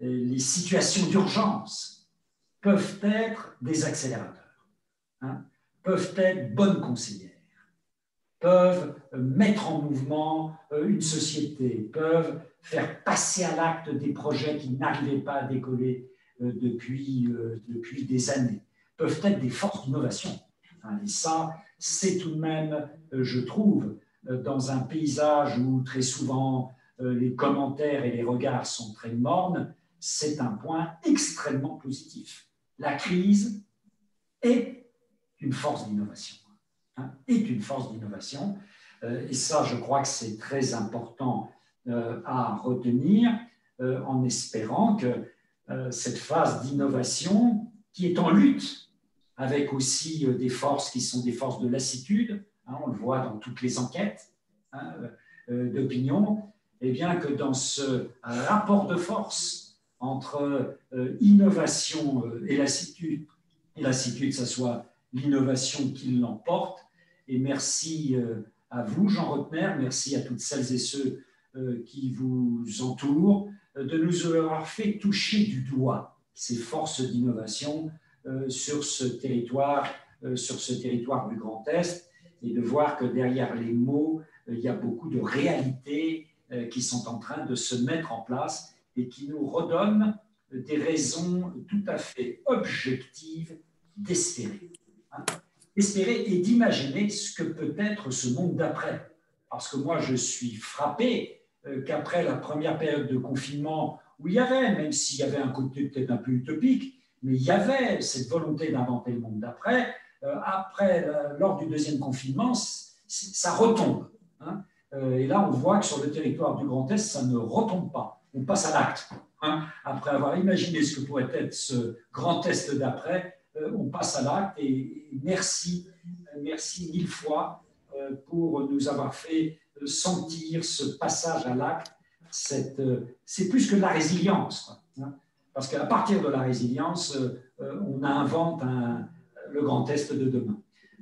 les situations d'urgence peuvent être des accélérateurs, hein, peuvent être bonnes conseillères, peuvent mettre en mouvement une société, peuvent faire passer à l'acte des projets qui n'arrivaient pas à décoller depuis des années, peuvent être des forces d'innovation. Hein, et ça, c'est tout de même, je trouve, dans un paysage où très souvent les commentaires et les regards sont très mornes, c'est un point extrêmement positif. La crise est une force d'innovation. Hein, est une force d'innovation Et ça, je crois que c'est très important à retenir, en espérant que cette phase d'innovation, qui est en lutte avec aussi des forces qui sont des forces de lassitude, hein, on le voit dans toutes les enquêtes hein, d'opinion, et bien que dans ce rapport de force entre innovation et lassitude, ça soit l'innovation qui l'emporte. Et merci à vous, Jean Rottner, merci à toutes celles et ceux qui vous entourent, de nous avoir fait toucher du doigt ces forces d'innovation sur ce territoire du Grand Est, et de voir que derrière les mots, il y a beaucoup de réalités qui sont en train de se mettre en place et qui nous redonnent des raisons tout à fait objectives d'espérer. Hein, espérer et d'imaginer ce que peut être ce monde d'après. Parce que moi, je suis frappé qu'après la première période de confinement, où il y avait, même s'il y avait un côté peut-être un peu utopique, mais il y avait cette volonté d'inventer le monde d'après, lors du deuxième confinement, ça retombe. Hein. Et là, on voit que sur le territoire du Grand Est, ça ne retombe pas. On passe à l'acte. Hein. Après avoir imaginé ce que pourrait être ce Grand Est d'après, on passe à l'acte. Et merci mille fois pour nous avoir fait sentir ce passage à l'acte. C'est plus que de la résilience. Hein. Parce qu'à partir de la résilience, on invente le Grand Est de demain.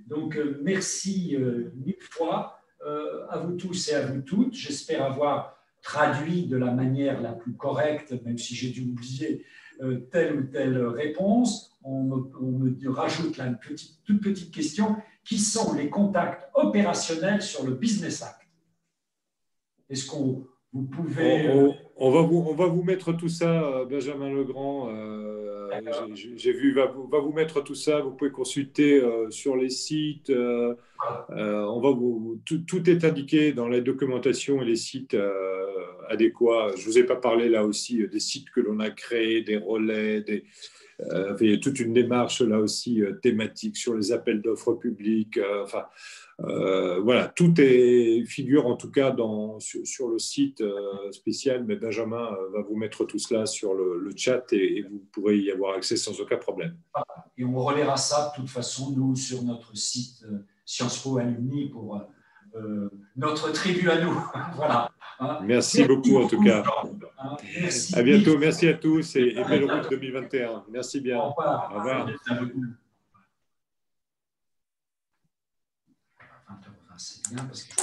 Donc, merci mille fois à vous tous et à vous toutes. J'espère avoir traduit de la manière la plus correcte, même si j'ai dû oublier telle ou telle réponse. On me rajoute là une toute petite question. Qui sont les contacts opérationnels sur le Business Act? Est-ce qu'on vous pouvez… On va vous mettre tout ça, Benjamin Legrand. J'ai vu, va vous mettre tout ça. Vous pouvez consulter sur les sites. Tout est indiqué dans la documentation et les sites adéquats. Je ne vous ai pas parlé là aussi des sites que l'on a créés, des relais, il y a toute une démarche là aussi thématique sur les appels d'offres publics. Voilà, tout figure en tout cas sur le site spécial, mais Benjamin va vous mettre tout cela sur le chat et vous pourrez y avoir accès sans aucun problème. Et on relaiera ça de toute façon, nous, sur notre site Sciences Po Alumni pour notre tribu à nous. Voilà. Merci beaucoup en tout cas. Merci. À bientôt, merci à tous et belle route 2021. Merci bien. Au revoir. Au revoir. 20h20, c'est bien parce que